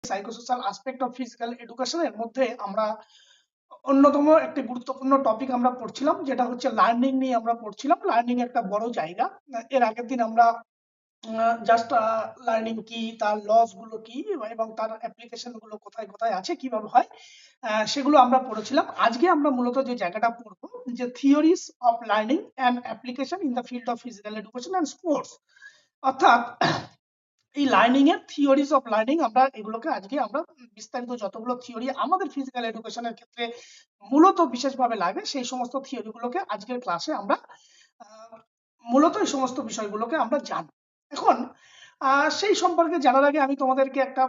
Psychosocial aspect of physical এডুকেশনের মধ্যে আমরা অন্যতম একটি গুরুত্বপূর্ণ টপিক আমরা পড়ছিলাম, যেটা হচ্ছে লার্নিং নিয়ে আমরা পড়ছিলাম। লার্নিং একটা বড় জায়গা। এর আগের দিন আমরা জাস্ট লার্নিং কি, তার লস গুলো কি এবং তার অ্যাপ্লিকেশন গুলো কোথায় কোথায় আছে, কিভাবে হয়, সেগুলো আমরা পড়েছিলাম। আজকে আমরা মূলত যে জায়গাটা পড়বো, যে theories of learning and application in the field of physical education and sports. অর্থাৎ এই লার্নিং এর থিওরিজ অফ লার্নিং, আমরা এগুলোকে আজকে আমরা বিস্তারিত যতগুলো থিওরি আমাদের ফিজিক্যাল এডুকেশনের ক্ষেত্রে মূলত বিশেষভাবে লাগে, সেই সমস্ত থিওরি গুলোকে আজকের ক্লাসে আমরা মূলত এই সমস্ত বিষয়গুলোকে আমরা জানব। এখন সেই সম্পর্কে জানার আগে আমি তোমাদেরকে একটা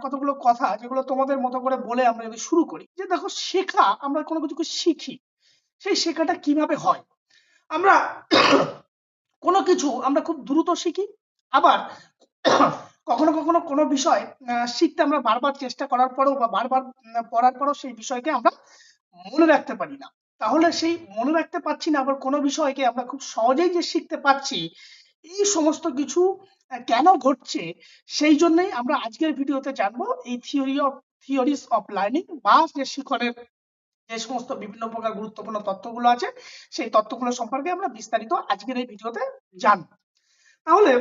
কতগুলো কথা, যেগুলো তোমাদের মতো করে বলে আমরা যদি শুরু করি, যে দেখো, শেখা, আমরা কোনো কিছু শিখি, সেই শেখাটা কিভাবে হয়। আমরা কোনো কিছু আমরা খুব দ্রুত শিখি, আবার কখনো কখনো কোনো বিষয় শিখতে আমরা বারবার চেষ্টা করার পরেও বা বারবার পড়ার পরেও সেই বিষয়কে আমরা মনে রাখতে পারি না। তাহলে সেই মনে রাখতে পারছি না, আবার কোনো বিষয়কে আমরা খুব সহজেই যে শিখতে পারছি, এই সমস্ত কিছু কেন ঘটছে, সেই জন্যই আমরা আজকের ভিডিওতে জানবো এই থিওরিজ অফ লার্নিং, বা যে শিখনের যে সমস্ত বিভিন্ন প্রকার গুরুত্বপূর্ণ তথ্যগুলো আছে, সেই তথ্যগুলো সম্পর্কে আমরা বিস্তারিত আজকের এই ভিডিওতে জানবো। তাহলে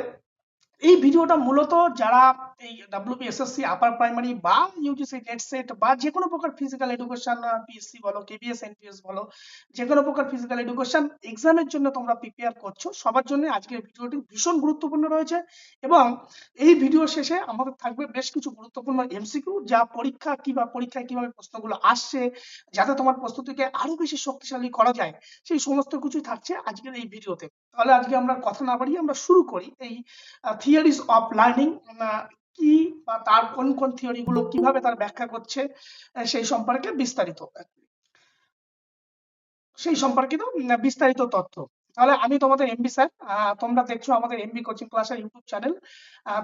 এই ভিডিওটা মূলত যারা এই WBSSC আপার প্রাইমারি বা ইউজিসি নেট সেট বা যে কোনো প্রকার ফিজিক্যাল এডুকেশন, পিএসসি বলো, কেবিএস, এনপিএস বলো, যে কোনো প্রকার ফিজিক্যাল এডুকেশন এক্সামের জন্য তোমরা প্রিপেয়ার করছো, সবার জন্য আজকের ভিডিওটি ভীষণ গুরুত্বপূর্ণ রয়েছে। এবং এই ভিডিও শেষে আমাদের থাকবে বেশ কিছু গুরুত্বপূর্ণ এমসিকিউ, যা পরীক্ষায় কিভাবে প্রশ্নগুলো আসছে, যাতে তোমার প্রস্তুতিকে আরো বেশি শক্তিশালী করা যায়, সেই সমস্ত কিছুই থাকছে আজকের এই ভিডিওতে। তাহলে আজকে আমরা কথা না বাড়িয়ে আমরা শুরু করি এই থিওরিজ অফ লার্নিং কি, বা তার কোন কোন থিওরি গুলো কিভাবে তার ব্যাখ্যা করছে, সেই সম্পর্কে বিস্তারিত তথ্য। তাহলে আমি তোমাদের এমবি স্যার, তোমরা দেখছো আমাদের এমবি কোচিং ক্লাসের ইউটিউব চ্যানেল।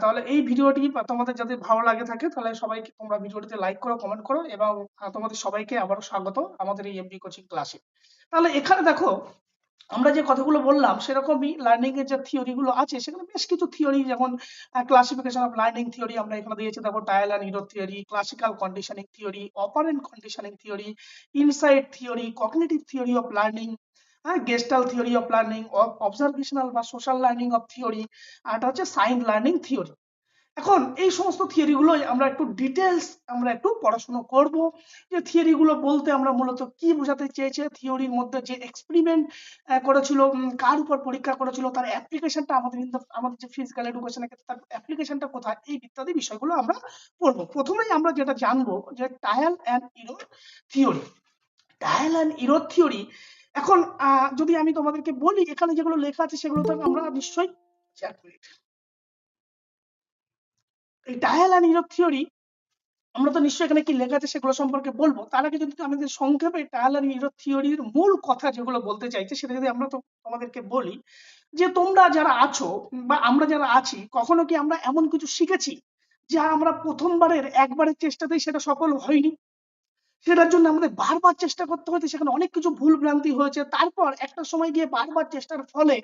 তাহলে এই ভিডিওটি তোমাদের যদি ভালো লাগে থাকে, তাহলে সবাইকে তোমরা ভিডিওটিতে লাইক করো, কমেন্ট করো, এবং তোমাদের সবাইকে আবারও স্বাগত আমাদের এই এমবি কোচিং ক্লাসে। তাহলে এখানে দেখো, আমরা যে কথাগুলো বললাম সেরকমই লার্নিং এর যে থিওরি গুলো আছে, সেখানে বেশ কিছু থিওরি, যেমন ক্লাসিফিকেশন অফ লার্নিং থিওরি আমরা এখানে দিয়েছি। দেখো, trial and error theory, classical conditioning theory, operant conditioning theory, insight theory, cognitive theory of learning, gestalt theory of learning, observational বা সোশ্যাল লার্নিং অফ থিওরি, আর এটা হচ্ছে সাইন লার্নিং থিওরি। এখন এই সমস্ত থিওরি গুলোই আমরা একটু ডিটেলস আমরা একটু পড়াশোনা করব, যে থিওরি গুলো বলতে আমরা মূলত কি বোঝাতে চেয়েছে, থিওরির মধ্যে যে এক্সপেরিমেন্ট করেছিল, কার উপর পরীক্ষা করেছিল, তার অ্যাপ্লিকেশনটা আমাদের যে ফিজিক্যাল এডুকেশনের ক্ষেত্রে তার অ্যাপ্লিকেশনটা কোথায়, এই ইত্যাদি বিষয়গুলো আমরা পড়বো। প্রথমেই আমরা যেটা জানবো, যে trial and error theory. Trial and error theory, এখন যদি আমি তোমাদেরকে বলি, এখানে যেগুলো লেখা আছে সেগুলো তো আমরা নিশ্চয়ই, এক মিনিট, এই ট্রায়াল অ্যান্ড এরর থিওরি আমরা তো নিশ্চয়ই এখানে কি লেখা আছে সেগুলো সম্পর্কে বলবো। তার আগে যদি আমাদের সংক্ষেপে ট্রায়াল এন্ড এরর থিওরির মূল কথা যেগুলো বলতে চাইছে, সেটা যদি আমরা তো তোমাদেরকে বলি, যে তোমরা যারা আছো বা আমরা যারা আছি, কখনো কি আমরা এমন কিছু শিখেছি যা আমরা প্রথমবারের একবারের চেষ্টাতেই সেটা সফল হয়নি, সেটার জন্য আমাদের বারবার চেষ্টা করতে হয়েছে, সেখানে অনেক কিছু ভুল ভ্রান্তি হয়েছে, তারপর একটা সময় গিয়ে বারবার চেষ্টার ফলে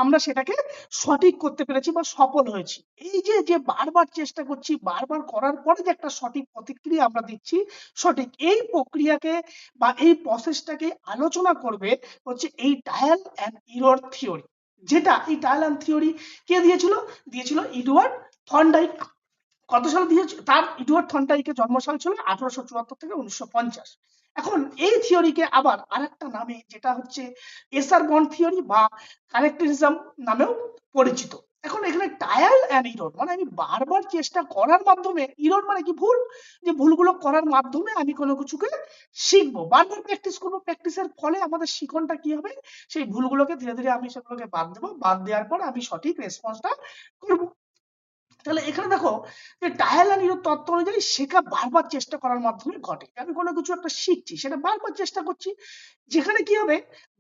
আমরা সেটাকে সঠিক করতে পেরেছি বা সফল হয়েছি। এই যে যে বারবার চেষ্টা করছি, বারবার করার পরে যে একটা সঠিক প্রতিক্রিয়া আমরা দিচ্ছি, সঠিক এই প্রক্রিয়াকে বা এই প্রসেসটাকে আলোচনা করবে হচ্ছে এই ট্রায়াল অ্যান্ড এরর থিওরি। যেটা এই ট্রায়াল অ্যান্ড থিওরি কে দিয়েছিল এডওয়ার্ড থর্নডাইক। কত সালে দিয়েছে, তার এডওয়ার্ড থর্নডাইকের জন্মসাল ছিল 1874 থেকে 1950। এখন এই থিওরিকে আবার আরেকটা নামে, যেটা হচ্ছে এসার বন্ড থিওরি বা কারেক্টারিজম নামেও পরিচিত। এখন এখানে ট্রায়াল অ্যান্ড এরর মানে আমি বারবার চেষ্টা করার মাধ্যমে, এরর মানে কি, ভুল, যে ভুলগুলো করার মাধ্যমে আমি কোনো কিছুকে শিখবো, বারবার প্র্যাকটিস করবো, প্র্যাকটিসের ফলে আমাদের শিখনটা কি হবে, সেই ভুলগুলোকে ধীরে ধীরে আমি সেগুলোকে বাদ দেবো, বাদ দেওয়ার পর আমি সঠিক রেসপন্সটা করবো। তাহলে এখানে দেখো, যে ট্রায়াল এন্ড এরর তত্ত্ব অনুযায়ী শেখা বারবার চেষ্টা করার মাধ্যমে ঘটে। আমি কোনো কিছু একটা শিখছি, সেটা বারবার চেষ্টা করছি, যেখানে কি হবে,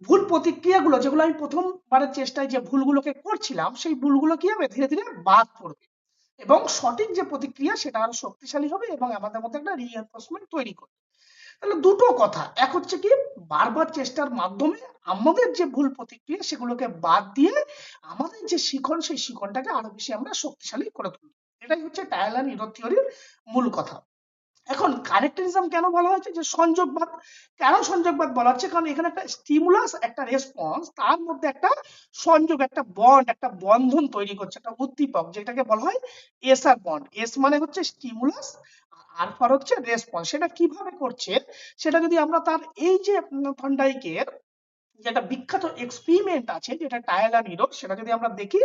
ভুল প্রতিক্রিয়াগুলো, যেগুলো আমি প্রথমবারের চেষ্টায় যে ভুলগুলোকে করছিলাম, সেই ভুলগুলো কি হবে, ধীরে ধীরে বাদ পড়বে, এবং সঠিক যে প্রতিক্রিয়া সেটা আরো শক্তিশালী হবে এবং আমাদের মধ্যে একটা রিএনফোর্সমেন্ট তৈরি করবে। তাহলে দুটো কথা, এক হচ্ছে কি, বারবার চেষ্টার মাধ্যমে আমাদের যে ভুল প্রতিক্রিয়া সেগুলোকে বাদ দিয়ে আমাদের যে শিখন, সেই শিখনটাকে আরো বেশি আমরা শক্তিশালী করে তুলবো। এটাই হচ্ছে ট্রায়াল এন্ড এরর থিওরির মূল কথা। এখন কানেক্টিভিজম কেন বলা হয়েছে যে সংযোগবাদ, কেন সংযোগবাদ বলা হচ্ছে, কারণ এখানে একটা স্টিমুলাস একটা রেসপন্স, তার মধ্যে একটা সংযোগ, একটা বন্ড, একটা বন্ধন তৈরি করছে, একটা উদ্দীপক, যেটাকে বলা হয় এসআর বন্ড। এস মানে হচ্ছে স্টিমুলাস, আর ফর হচ্ছে রেসপন্স। সেটা কিভাবে করছে, সেটা যদি আমরা তার এই যে থর্নডাইকের যেটা বিখ্যাত এক্সপেরিমেন্ট আছে যেটা টায়ালা নিরো, সেটা যদি আমরা দেখি,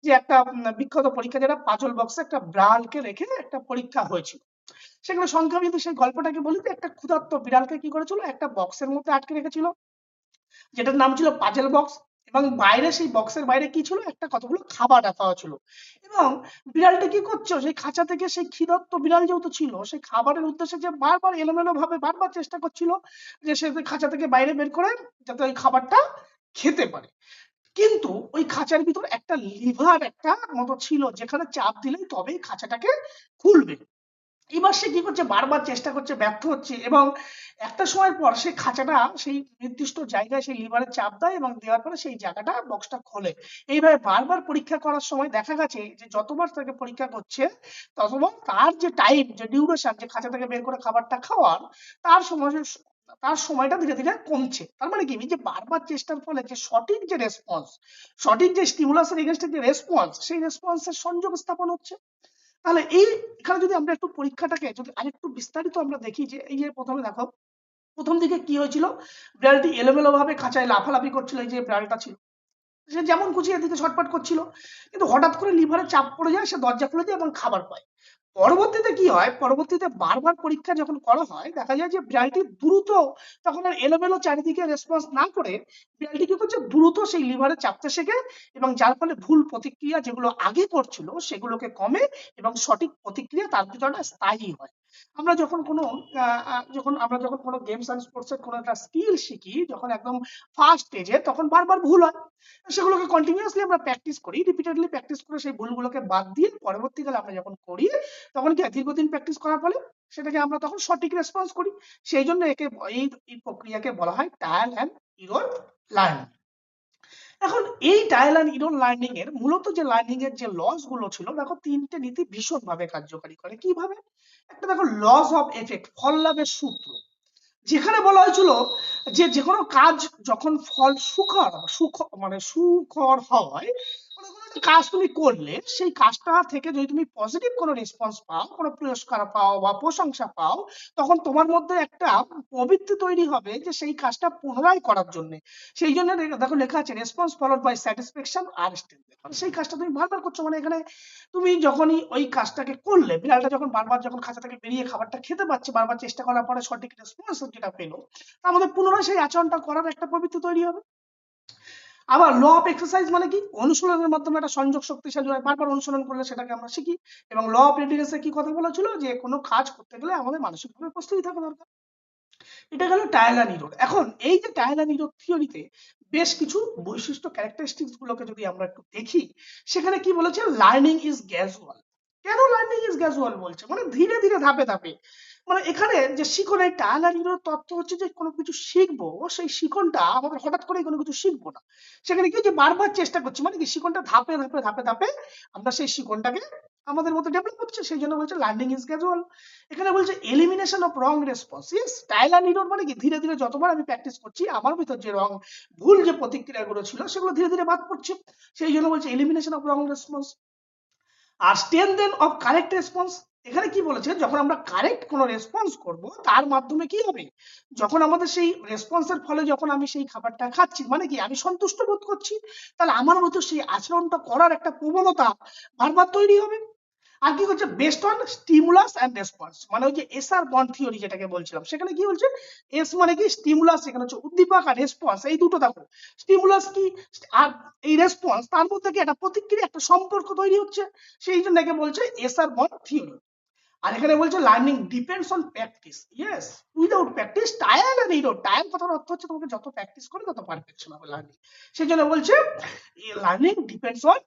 যে একটা বিখ্যাত পরীক্ষা, যেটা পাজল বক্সে একটা বিড়ালকে রেখে একটা পরীক্ষা হয়েছিল। সেগুলো সংক্ষেপে যদি সেই গল্পটাকে বলি, যে একটা ক্ষুধার্ত বিড়ালকে কি করেছিল, একটা বক্সের মধ্যে আটকে রেখেছিল, যেটার নাম ছিল পাজল বক্স। এবং বাইরে, সেই বক্সের বাইরে কি ছিল, একটা কতগুলো খাবার রাখা ছিল। এবং বিড়ালটা কি করছে, সেই খাঁচা থেকে, সেই ক্ষুধার্ত বিড়াল যেহেতু ছিল, সেই খাবারের উদ্দেশ্যে যে বারবার এলোমেলো ভাবে বারবার চেষ্টা করছিল যে সে খাঁচা থেকে বাইরে বের করে যাতে ওই খাবারটা খেতে পারে। কিন্তু ওই খাঁচার ভিতর একটা লিভার একটা মতো ছিল, যেখানে চাপ দিলেই তবেই খাঁচাটাকে খুলবে। এবার সে কি করছে, বারবার চেষ্টা করছে, ব্যর্থ হচ্ছে, এবং একটা সময়ের পর সেই খাঁচাটা সেই নির্দিষ্ট জায়গায় সেই লিভারে চাপ দেয়, এবং দেওয়ার পরে সেই জায়গাটা, বক্সটা খোলে। এইভাবে বারবার পরীক্ষা করার সময় দেখা গেছে যে যতবার তাকে পরীক্ষা করছে, ততবার তার যে টাইম, যে ডিউরেশন, যে খাঁচা থেকে বের করে খাবারটা খাওয়ার, তার সময়, তার সময়টা ধীরে ধীরে কমছে। তার মানে কি, যে বারবার চেষ্টার ফলে যে সঠিক যে রেসপন্স, সঠিক যে স্টিমুলাসের এগেইনস্টে যে রেসপন্স, সেই রেসপন্সের সংযোগ স্থাপন হচ্ছে। তাহলে এখানে যদি আমরা একটু পরীক্ষাটাকে যদি আরেকটু বিস্তারিত আমরা দেখি, যে এই যে প্রথমে দেখো, প্রথম দিকে কি হয়েছিল, বিড়ালটি এলোমেলো ভাবে খাঁচায় লাফালাফি করছিল, এই যে বিড়ালটা ছিল, সে যেমন খুশি এদিকে ছটফট করছিল, কিন্তু হঠাৎ করে লিভারে চাপ পড়ে যায়, সে দরজা খুলে যায় এবং খাবার পায়। পরবর্তীতে কি হয়, পরবর্তীতে বারবার পরীক্ষা যখন করা হয়, দেখা যায় যে বিড়ালটি দ্রুত, তখন আর এলোমেলো চারিদিকে রেসপন্স না করে, বিড়ালটি কি করছে, দ্রুত সেই লিভারে চাপতে শেখে, এবং যার ফলে ভুল প্রতিক্রিয়া যেগুলো আগে করছিল সেগুলোকে কমে, এবং সঠিক প্রতিক্রিয়া তার ভিতরে স্থায়ী হয়। আমরা যখন কোনো যখন কোনো গেমস এন্ড স্পোর্টস এর কোনো একটা স্কিল শিখি, যখন একদম ফার্স্ট স্টেজে, তখন বারবার ভুল হয়, সেগুলোকে কন্টিনিউয়াসলি আমরা প্র্যাকটিস করি, রিপিটেডলি প্র্যাকটিস করে সেই ভুলগুলোকে বাদ দিয়ে পরবর্তীকালে আমরা যখন করি, তখন কি দীর্ঘদিন প্র্যাকটিস করার ফলে সেটাকে আমরা তখন সঠিক রেসপন্স করি। সেই জন্য একে, এই প্রক্রিয়াকে বলা হয় ট্রায়াল এন্ড এরর লার্নিং। এখন এই ট্রায়াল এন্ড এরর লার্নিং এর মূলত যে লার্নিং এর যে লস গুলো ছিল, দেখো তিনটে নীতি ভীষণভাবে কার্যকারী করে। কিভাবে? একটা দেখো, লস অফ এফেক্ট, ফল লাভের সূত্র, যেখানে বলা হয়েছিল যে যে কোনো কাজ যখন ফল সুখর হয়, মানে কোনো একটা কাজ তুমি করলে, সেই কাজটা থেকে যদি তুমি পজিটিভ কোনো রেসপন্স পাও, কোনো পুরস্কার পাও বা প্রশংসা পাও, তখন তোমার মধ্যে একটা প্রবৃত্তি তৈরি হবে যে সেই কাজটা পুনরায় করার জন্য। সেই জন্য দেখো লেখা আছে রেসপন্স ফলোড বাই স্যাটিসফ্যাকশন আর স্ট্রেংথ। মানে সেই কাজটা তুমি বারবার করছো, মানে এখানে তুমি যখনই ওই কাজটাকে করলে, বিড়ালটা যখন বারবার, যখন খাঁচা থেকে বেরিয়ে খাবারটা খেতে পাচ্ছে, বারবার চেষ্টা করার পরে সঠিক রেসপন্স যেটা পেলো, তার মধ্যে পুনরায় সেই আচরণটা করার একটা প্রবৃত্তি তৈরি হবে। আবার ল অফ এক্সারসাইজ মানে কি, অনুশীলনের মাধ্যমে একটা সংযোগ শক্তিশালী হয়, বারবার অনুশীলন করলে সেটাকে আমরা শিখি। এবং ল অফ রেডিনেসে কি কথা বলা ছিল, যে কোনো কাজ করতে গেলে আমাদের মানসিকভাবে প্রস্তুতি থাকা দরকার। এটা গেল টায়ালা নিরোর। এখন এই যে টায়ালা নিরোর থিওরিতে বেশ কিছু বৈশিষ্ট্য, ক্যারেক্টারিস্টিক্স গুলোকে যদি আমরা একটু দেখি, সেখানে কি বলেছে, লার্নিং ইজ গ্র্যাজুয়াল। কেন লার্নিং ইজ গ্র্যাজুয়াল বলছে, মানে ধীরে ধীরে, ধাপে ধাপে। মানে এখানে যে শিখন, এই টায়ালা নিরোর তত্ত্ব হচ্ছে যে কোনো কিছু শিখবো, সেই শিখনটা আমাদের হঠাৎ করে কোনো কিছু শিখবো না। সেখানে কি, যে বারবার চেষ্টা করছি, মানে কি শিখনটা ধাপে ধাপে ধাপে ধাপে আমরা সেই শিখনটাকে আমাদের মধ্যে ডেভেলপ হচ্ছে। সেই জন্য বলছে লার্নিং ইজ গ্র্যাজুয়াল। এখানে বলছে elimination of wrong response. Yes, trial and error মানে কি, ধীরে ধীরে যতবার আমি প্র্যাকটিস করছি, আমার ভিতর যে ভুল যে প্রতিক্রিয়াগুলো ছিল, সেগুলো ধীরে ধীরে বাদ পড়ছে। সেই জন্য বলছে এলিমিনেশন অফ রং রেসপন্স। আর স্ট্রেনথেন অফ কারেক্ট রেসপন্স। এখানে কি বলেছে, যখন আমরা কারেক্ট কোনো রেসপন্স করব, তার মাধ্যমে কি হবে, যখন আমাদের সেই রেসপন্সের ফলে যখন আমি সেই খাবারটা খাচ্ছি, মানে কি আমি সন্তুষ্ট বোধ করছি, তাহলে আমার মধ্যে সেই আচরণটা করার একটা প্রবণতা বারবার তৈরি হবে। আর কি হচ্ছে, based on stimulus and response, মানে ওই যে এসআর বন্ড থিওরি যেটাকে বলছিলাম, সেখানে কি বলছে, এস মানে কি স্টিমুলাস, এখানে হচ্ছে উদ্দীপক, আর রেসপন্স, এই দুটো দেখো, স্টিমুলাস কি আর এই রেসপন্স, তার মধ্যে কি একটা প্রতিক্রিয়া, একটা সম্পর্ক তৈরি হচ্ছে। সেই জন্য একে বলছে এসআর বন্ড থিওরি। আর এখানে বলছে learning depends on practice. Yes, without practice trial and error, trial কথার অর্থ হচ্ছে তোমাকে যত প্র্যাকটিস করে তত পারফেকশন হবে লার্নিং। সেই জন্য বলছে লার্নিং ডিপেন্ডস অন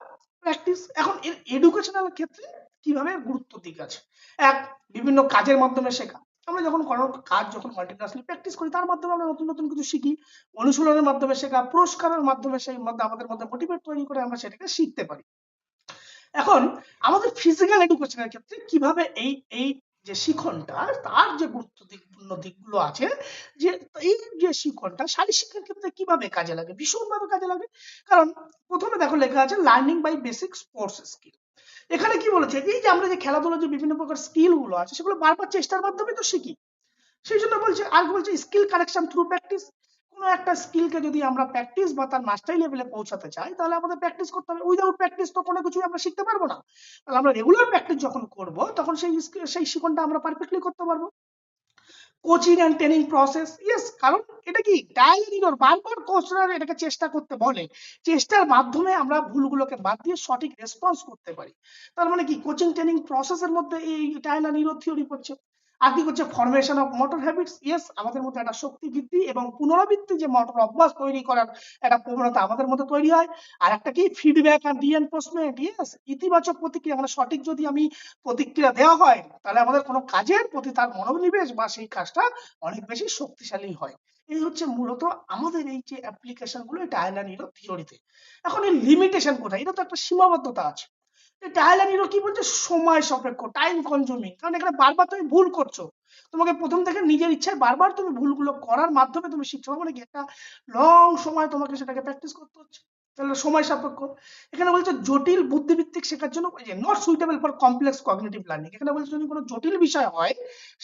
প্র্যাকটিস। এখন এডুকেশনাল ক্ষেত্রে কিভাবে গুরুত্ব দিক আছে, এক, বিভিন্ন কাজের মাধ্যমে শেখা। আমরা যখন কোনো কাজ যখন কন্টিনিউয়াসলি প্র্যাকটিস করি, তার মাধ্যমে আমরা নতুন নতুন কিছু শিখি। অনুশীলনের মাধ্যমে শেখা, পুরস্কারের মাধ্যমে সেই মধ্যে আমাদের মধ্যে মোটিভেট তৈরি করে আমরা সেটাকে শিখতে পারি। এখন আমাদের ফিজিক্যাল এডুকেশনের ক্ষেত্রে কিভাবে এই এই যে শিখনটা তার যে গুরুত্বপূর্ণ দিকগুলো আছে, যে এই যে শিখনটা শারীরশিক্ষার ক্ষেত্রে কিভাবে কাজে লাগে, ভীষণভাবে কাজে লাগে। কারণ প্রথমে দেখো লেখা আছে learning by basic sports skill. এখানে কি বলেছে, এই যে আমরা যে খেলাধুলার যে বিভিন্ন প্রকার স্কিল গুলো আছে সেগুলো বারবার চেষ্টার মাধ্যমে তো শিখি। সেই জন্য বলছে, আর বলছে স্কিল কারেকশন থ্রু প্র্যাকটিস। কোনো একটা স্কিলকে যদি আমরা প্র্যাকটিস বা তার মাস্টারি লেভেলে পৌঁছাতে চাই, তাহলে আমাদের প্র্যাকটিস করতে হবে। উইদাউট প্র্যাকটিস তো কোনো কিছুই আমরা শিখতে পারবো না। তাহলে আমরা রেগুলার প্র্যাকটিস যখন করব, তখন সেই শিখনটা আমরা পারফেক্টলি করতে পারবো। Coaching and training process, yes, কারণ এটা কি ট্রায়াল এন্ড এরর, বারবার কোচরা এটাকে চেষ্টা করতে বলে। চেষ্টার মাধ্যমে আমরা ভুলগুলোকে বাদ দিয়ে সঠিক রেসপন্স করতে পারি। তার মানে কি কোচিং ট্রেনিং প্রসেসের মধ্যে এই ট্রায়াল এন্ড এরর থিওরি পড়ছে। আর কি করছে, formation of motor habits, yes, আমাদের মধ্যে একটা শক্তি বৃদ্ধি এবং পুনরাবৃত্তি যে মোটর অভ্যাস তৈরি করার একটা প্রবণতা আমাদের মধ্যে তৈরি হয়। আর একটা কি ফিডব্যাক এন্ড রিএনফোর্সমেন্ট, ইয়েস, ইতিবাচক প্রতিক্রিয়া, মানে সঠিক যদি আমি প্রতিক্রিয়া দেওয়া হয়, তাহলে আমাদের কোনো কাজের প্রতি তার মনোনিবেশ বা সেই কাজটা অনেক বেশি শক্তিশালী হয়। এই হচ্ছে মূলত আমাদের এই যে অ্যাপ্লিকেশন গুলো ট্রায়াল এন্ড এরর থিওরিতে। এখন এই লিমিটেশন কোথায়, এটা তো একটা সীমাবদ্ধতা আছে। ট্রায়াল এন্ড এরর কি বলছে, সময় সাপেক্ষ, টাইম কনজিউমিং, কারণ এখানে বারবার তুমি ভুল করছো। তোমাকে প্রথম থেকে নিজের ইচ্ছায় বারবার তুমি ভুলগুলো করার মাধ্যমে তুমি শিখছো, মানে কি একটা লং সময় তোমাকে সেটাকে প্র্যাকটিস করতে হচ্ছে, তাহলে সময় সাপেক্ষ। এখানে বলছে জটিল বুদ্ধিভিত্তিক শেখার জন্য not suitable for complex cognitive learning. এখানে বলছে যদি কোনো জটিল বিষয় হয়,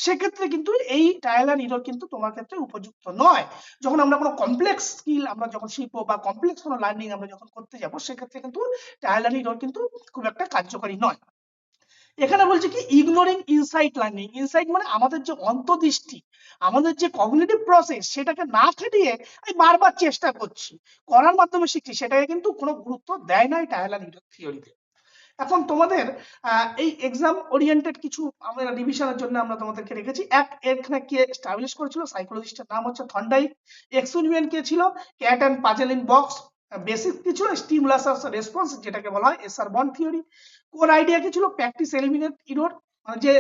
সেক্ষেত্রে কিন্তু এই ট্রায়াল এন্ড এরর কিন্তু তোমার ক্ষেত্রে উপযুক্ত নয়। যখন আমরা কোনো কমপ্লেক্স স্কিল আমরা যখন শিখবো বা কমপ্লেক্স কোনো লার্নিং আমরা যখন করতে যাবো, সেক্ষেত্রে কিন্তু ট্রায়াল এন্ড এরর কিন্তু খুব একটা কার্যকরী নয়। এখানে বলছে কি ইগনোরিং ইনসাইট লার্নিং। ইনসাইট মানে আমাদের যে অন্তর্দৃষ্টি, আমাদের যে কগনিটিভ প্রসেস, সেটাকে না খাটিয়ে আমি বারবার চেষ্টা করছি, করার মাধ্যমে শিখছি, সেটাকে কিন্তু কোনো গুরুত্ব দেয় না এই ট্রায়াল এন্ড এরর থিওরিতে। এখন তোমাদের এই এক্সাম ওরিয়েন্টেড কিছু আমরা রিভিশনের জন্য আমরা তোমাদেরকে রেখেছি। এখানে কে এস্টাবলিশ করেছিল, সাইকোলজিস্টের নাম হচ্ছে থর্নডাইক। এক্সপেরিমেন্ট কে ছিল, cat and puzzle in box. Basic কি ছিল, স্টিমুলাস রেসপন্স, যেটাকে বলা হয় SR bond theory. Core idea কি ছিল, প্র্যাকটিস এলিমিনেট ইরর, মানে যে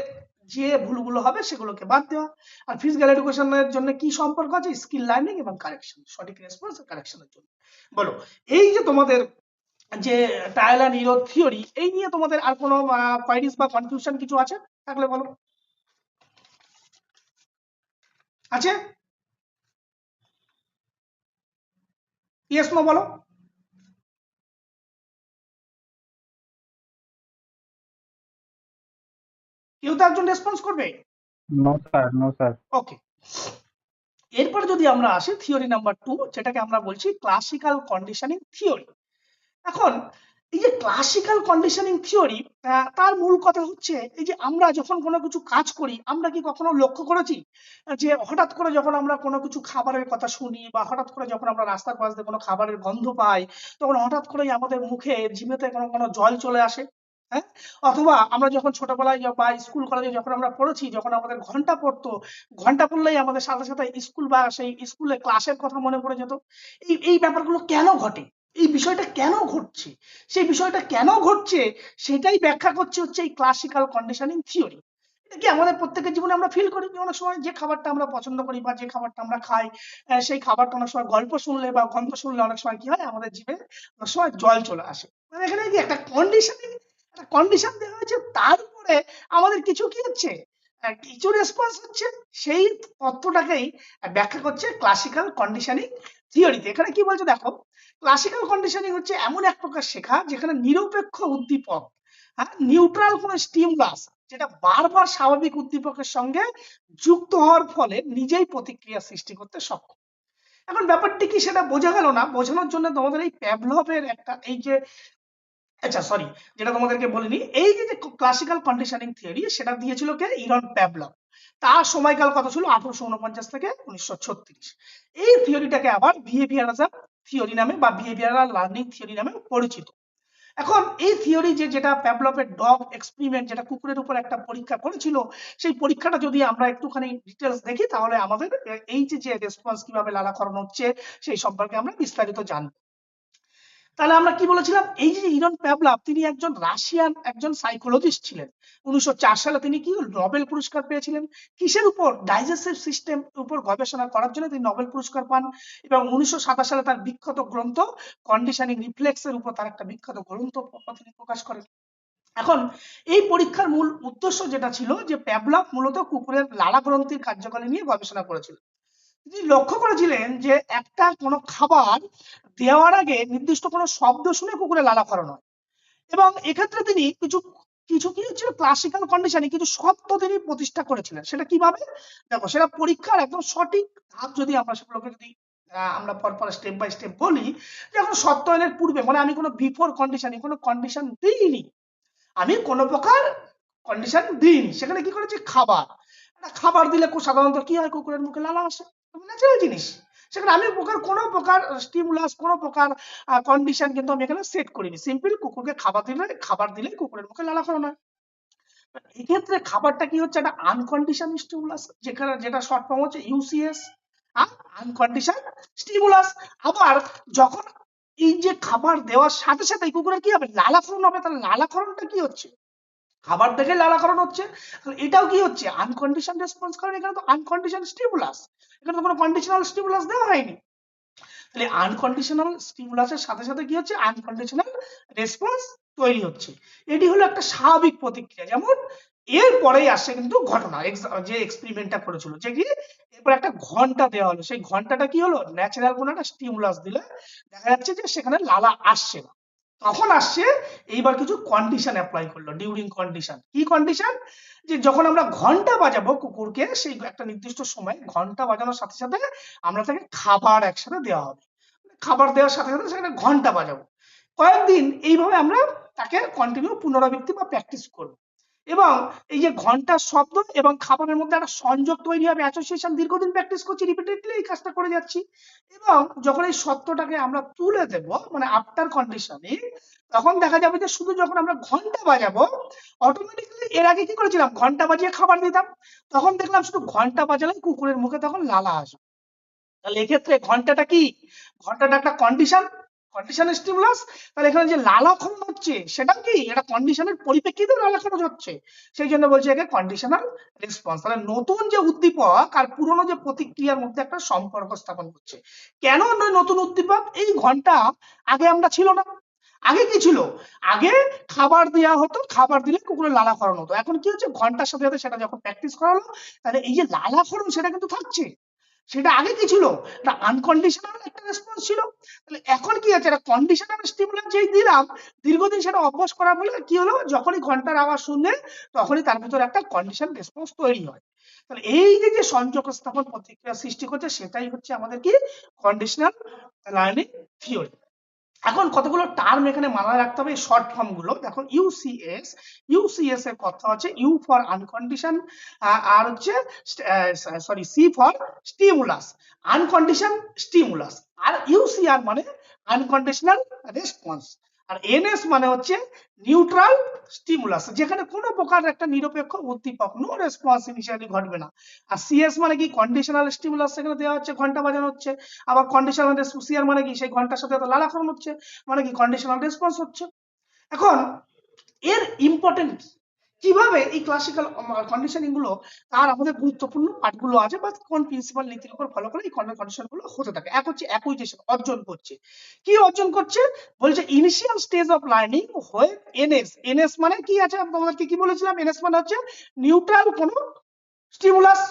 যে ভুলগুলো হবে সেগুলোকে বাদ দেওয়া। আর ফিজিক্যাল এডুকেশনের জন্য কি সম্পর্ক আছে, স্কিল লার্নিং এবং কারেকশন, সঠিক রেসপন্স আর কারেকশনের জন্য। বলো, এই যে তোমাদের যে ট্রায়াল এন্ড এরর থিওরি, এই নিয়ে তোমাদের আর কোনো কোয়ারিজ বা কনফিউশন কিছু আছে থাকলে বলো। আছে? ইয়েস নো বলো। কেউ তো একজন রেসপন্স করবে। No sir, no sir. Okay, এরপর যদি আমরা আসি থিওরি নাম্বার 2, যেটাকে আমরা বলছি ক্লাসিক্যাল কন্ডিশনিং থিওরি। এখন এই যে ক্লাসিক্যাল কন্ডিশনিং থিওরি, তার মূল কথা হচ্ছে এই যে আমরা যখন কোনো কিছু কাজ করি, আমরা কি কখনো লক্ষ্য করেছি যে হঠাৎ করে যখন আমরা কোনো কিছু খাবারের কথা শুনি বা হঠাৎ করে যখন আমরা রাস্তার পাশ দিয়ে কোনো খাবারের গন্ধ পাই, তখন হঠাৎ করেই আমাদের মুখে জিভেতে কোনো কোনো জল চলে আসে। হ্যাঁ, অথবা আমরা যখন ছোটবেলায় বা স্কুল কলেজে যখন আমরা পড়েছি, যখন আমাদের ঘন্টা পড়তো, ঘন্টা পড়লেই আমাদের সাথে সাথে স্কুল বা সেই স্কুলে ক্লাসের কথা মনে পড়ে যেত। এই ব্যাপারগুলো কেন ঘটে, এই বিষয়টা কেন ঘটছে, সেই বিষয়টা কেন ঘটছে সেটাই ব্যাখ্যা করছে হচ্ছে এই ক্লাসিক্যাল কন্ডিশনিং থিওরি। এটা কি আমাদের প্রত্যেকের জীবনে আমরা ফিল করি, অনেক সময় যে খাবারটা আমরা পছন্দ করি বা যে খাবারটা আমরা খাই, সেই খাবারটা অনেক সময় গল্প শুনলে বা গন্ধ শুনলে অনেক সময় কি হয়, আমাদের জিভে অনেক সময় জল চলে আসে। মানে এখানে কি একটা কন্ডিশনিং, একটা কন্ডিশন দেওয়া হয়েছে, তার উপরে আমাদের কিছু কি হচ্ছে, কিছু রেসপন্স হচ্ছে। সেই তত্ত্বটাকেই ব্যাখ্যা করছে ক্লাসিক্যাল কন্ডিশনিং থিওরিতে। এখানে কি বলছে দেখো, ক্লাসিক্যাল কন্ডিশনিং হচ্ছে এমন এক প্রকার শেখা যেখানে নিরপেক্ষ উদ্দীপক, হ্যাঁ, নিউট্রাল কোনো স্টিমুলাস, যেটা বারবার স্বাভাবিক উদ্দীপকের সঙ্গে যুক্ত হওয়ার ফলে নিজেই প্রতিক্রিয়া সৃষ্টি করতে সক্ষম। এখন ব্যাপারটি কি সেটা বোঝা গেল না, বোঝানোর জন্য তোমাদের এই প্যাভলভের একটা এই যে, আচ্ছা সরি, যেটা তোমাদেরকে বলিনি, এই যে ক্লাসিক্যাল কন্ডিশনিং থিওরি সেটা দিয়েছিল কে, ইরন প্যাভলভ। তার সময়কাল কত ছিল, 1849 থেকে 1936। এই থিওরিটাকে আবার বিহেভিয়ারিজম থিওরি নামে বা বিহেভিয়ারাল লার্নিং থিওরি নামে পরিচিত। এখন এই থিওরি যেটা প্যাভলভের ডগ এক্সপেরিমেন্ট, যেটা কুকুরের উপর একটা পরীক্ষা করেছিল, সেই পরীক্ষাটা যদি আমরা একটুখানি ডিটেলস দেখি, তাহলে আমাদের এই যে রেসপন্স কিভাবে লালাকরণ হচ্ছে সেই সম্পর্কে আমরা বিস্তারিত জানবো। তাহলে আমরা কি বলেছিলাম, এই যে ইরন প্যাভলভ, তিনি একজন রাশিয়ান একজন সাইকোলজিস্ট ছিলেন। 1904 সালে তিনি কি নোবেল পুরস্কার পেয়েছিলেন, কিসের উপর, ডাইজেস্টিভ সিস্টেম উপর গবেষণা করার জন্য তিনি নোবেল পুরস্কার পান। এবং 1927 সালে তার বিখ্যাত গ্রন্থ কন্ডিশনিং রিফ্লেক্স এর উপর তার একটা বিখ্যাত গ্রন্থ তিনি প্রকাশ করেন। এখন এই পরীক্ষার মূল উদ্দেশ্য যেটা ছিল যে প্যাভলভ মূলত কুকুরের লালা গ্রন্থির কার্যকারী নিয়ে গবেষণা করেছিলেন। তিনি লক্ষ্য করেছিলেন যে একটা কোনো খাবার দেওয়ার আগে নির্দিষ্ট কোনো শব্দ শুনে কুকুরের লালা ক্ষরণ হয়, এবং এক্ষেত্রে তিনি কিছু কিছু কি হচ্ছিল ক্লাসিক্যাল কন্ডিশনে কিছু শর্ত তিনি প্রতিষ্ঠা করেছিলেন। সেটা কিভাবে? দেখো, সেটা পরীক্ষার একদম সঠিক ধাপ যদি আমরা সেগুলোকে যদি আমরা পরপর স্টেপ বাই স্টেপ বলি, যে এখন সত্যায়নের পূর্বে মানে আমি কোনো বিফোর কন্ডিশনে কোনো কন্ডিশন দিইনি, আমি কোনো প্রকার কন্ডিশন দিইনি, সেখানে কি করেছি খাবার, একটা খাবার দিলে সাধারণত কি হয়, কুকুরের মুখে লালা আসে, ন্যাচারাল জিনিস। সেখানে আমি কোনো প্রকার স্টিমুলাস কোনো প্রকার কন্ডিশন কিন্তু আমি এখানে সেট করিনি, সিম্পল কুকুরকে খাবার দিলে কুকুরের মুখে লালা ফোরানো হয়। এক্ষেত্রে খাবারটা কি হচ্ছে, একটা আনকন্ডিশন স্টিমুলাস, যেটা শর্ট ফর্ম হচ্ছে ইউসিএস, আনকন্ডিশন স্টিমুলাস। আবার যখন এই যে খাবার দেওয়ার সাথে সাথে কুকুরের কি হবে, লালাক্ষরণ হবে, তাহলে লালাক্ষরণটা কি হচ্ছে, খাবার দেখে লালাক্ষরণ হচ্ছে, তাহলে এটাও কি হচ্ছে আনকন্ডিশন রেসপন্স, কারণ এখানে তো আনকন্ডিশন স্টিমুলাস, এখানে তো কোনো কন্ডিশনাল স্টিমুলাস দেওয়া হয়নি। তাহলে আনকন্ডিশনাল স্টিমুলাসের সাথে সাথে কি হচ্ছে, আনকন্ডিশনাল রেসপন্স তৈরি হচ্ছে। এটি হলো একটা স্বাভাবিক প্রতিক্রিয়া। যেমন এরপরেই আসছে কিন্তু ঘটনা, যে এক্সপেরিমেন্টটা করেছিল, যে কি এরপর একটা ঘন্টা দেওয়া হলো, সেই ঘন্টাটা কি হলো, ন্যাচারাল কোনো একটা স্টিমুলাস দিলে দেখা যাচ্ছে যে সেখানে লালা আসছে না, তখন আসছে এইবার কিছু কন্ডিশন অ্যাপ্লাই করলো, ডিউরিং কন্ডিশন। কি কন্ডিশন? যে যখন আমরা ঘন্টা বাজাবো কুকুরকে, সেই একটা নির্দিষ্ট সময় ঘন্টা বাজানোর সাথে সাথে আমরা তাকে খাবার একসাথে দেওয়া হবে, খাবার দেওয়ার সাথে সাথে সেখানে ঘন্টা বাজাবো, কয়েকদিন এইভাবে আমরা তাকে কন্টিনিউ পুনরাবৃত্তি বা প্র্যাকটিস করবো, এবং এই যে ঘন্টার শব্দ এবং খাবারের মধ্যে একটা সংযোগ তৈরি হবে, অ্যাসোসিয়েশন, দীর্ঘদিন প্র্যাকটিস করছি, রিপিটেডলি এই কাজটা করে যাচ্ছি, এবং যখন এই সত্যটাকে আমরা তুলে দেব মানে আফটার কন্ডিশনিং, তখন দেখা যাবে যে শুধু যখন আমরা ঘন্টা বাজাবো, অটোমেটিক্যালি এর আগে কি করেছিলাম, ঘন্টা বাজিয়ে খাবার দিতাম, তখন দেখলাম শুধু ঘন্টা বাজালেই কুকুরের মুখে তখন লালা আসবে। তাহলে এক্ষেত্রে ঘন্টাটা কি, ঘন্টাটা একটা কন্ডিশন স্টিমুলাস, তাহলে এখানে যে লালাক্ষরণ হচ্ছে সেটা কি, এটা কন্ডিশনের পরিপ্রেক্ষিতে লালাক্ষরণ হচ্ছে, সেই জন্য বলছি একে কন্ডিশনাল রেসপন্স। তাহলে নতুন যে উদ্দীপক আর পুরনো যে প্রতিক্রিয়ার মধ্যে একটা সম্পর্ক স্থাপন করছে। কেন নতুন উদ্দীপক? এই ঘন্টা আগে আমরা ছিল না, আগে কি ছিল, আগে খাবার দেওয়া হতো, খাবার দিলে কুকুরের লালাক্ষরণ হতো, এখন কি হচ্ছে, ঘন্টার সাথে সাথে সেটা যখন প্র্যাকটিস করা হলো, তাহলে এই যে লালাক্ষরণ সেটা কিন্তু থাকছে, সেটা আগে কি ছিল, এটা আনকন্ডিশনাল একটা রেসপন্স ছিল। তাহলে এখন কি আছে, এটা কন্ডিশনাল স্টিমুলাস যেই দিলাম, দীর্ঘদিন সেটা অভ্যাস করার ফলে কি হলো, যখনই ঘন্টার আওয়াজ শুনলে তখনই তার ভিতরে একটা কন্ডিশন রেসপন্স তৈরি হয়। তাহলে এই যে সংযোগ স্থাপন প্রতিক্রিয়া সৃষ্টি করছে, সেটাই হচ্ছে আমাদের কি কন্ডিশনাল লার্নিং থিওরি। এখন কতগুলো টার্ম এখানে মাথায় রাখতে হবে, শর্ট ফর্ম গুলো দেখো, ইউসিএস এর কথা হচ্ছে ইউ ফর আনকন্ডিশন, আর হচ্ছে sorry C for stimulus, uncondition stimulus, আর ইউসিআর মানে আনকন্ডিশনাল রেসপন্স, আর এনএস মানে হচ্ছে নিউট্রাল স্টিমুলাস, যেখানে কোনো প্রকার একটা নিরপেক্ষ উদ্দীপক, নো রেসপন্স ইনিশিয়ালি ঘটবে না। আর সিএস মানে কি, কন্ডিশনাল স্টিমুলাস, সেখানে দেওয়া হচ্ছে ঘন্টা বাজানো হচ্ছে, আবার কন্ডিশনাল সিআর মানে কি, সেই ঘন্টার সাথে লালাক্ষরণ হচ্ছে, মানে কি কন্ডিশনাল রেসপন্স হচ্ছে। এখন এর ইম্পর্টেন্ট কিভাবে এই ক্লাসিক্যাল কন্ডিশনিং গুলো, তার আমাদের গুরুত্বপূর্ণ পার্টগুলো আছে, বা কোন প্রিন্সিপাল নীতির উপর ফলো করে এই কন্ডিশন গুলো হতে থাকে। এক হচ্ছে অ্যাকুইজিশন, অর্জন করছে। কি অর্জন করছে? বলছে ইনিশিয়াল স্টেজ অফ লার্নিং হয়ে এনএস মানে কি আছে, তোমাদেরকে কি বলেছিলাম, এনএস মানে হচ্ছে নিউট্রাল কোনো স্টিমুলাস,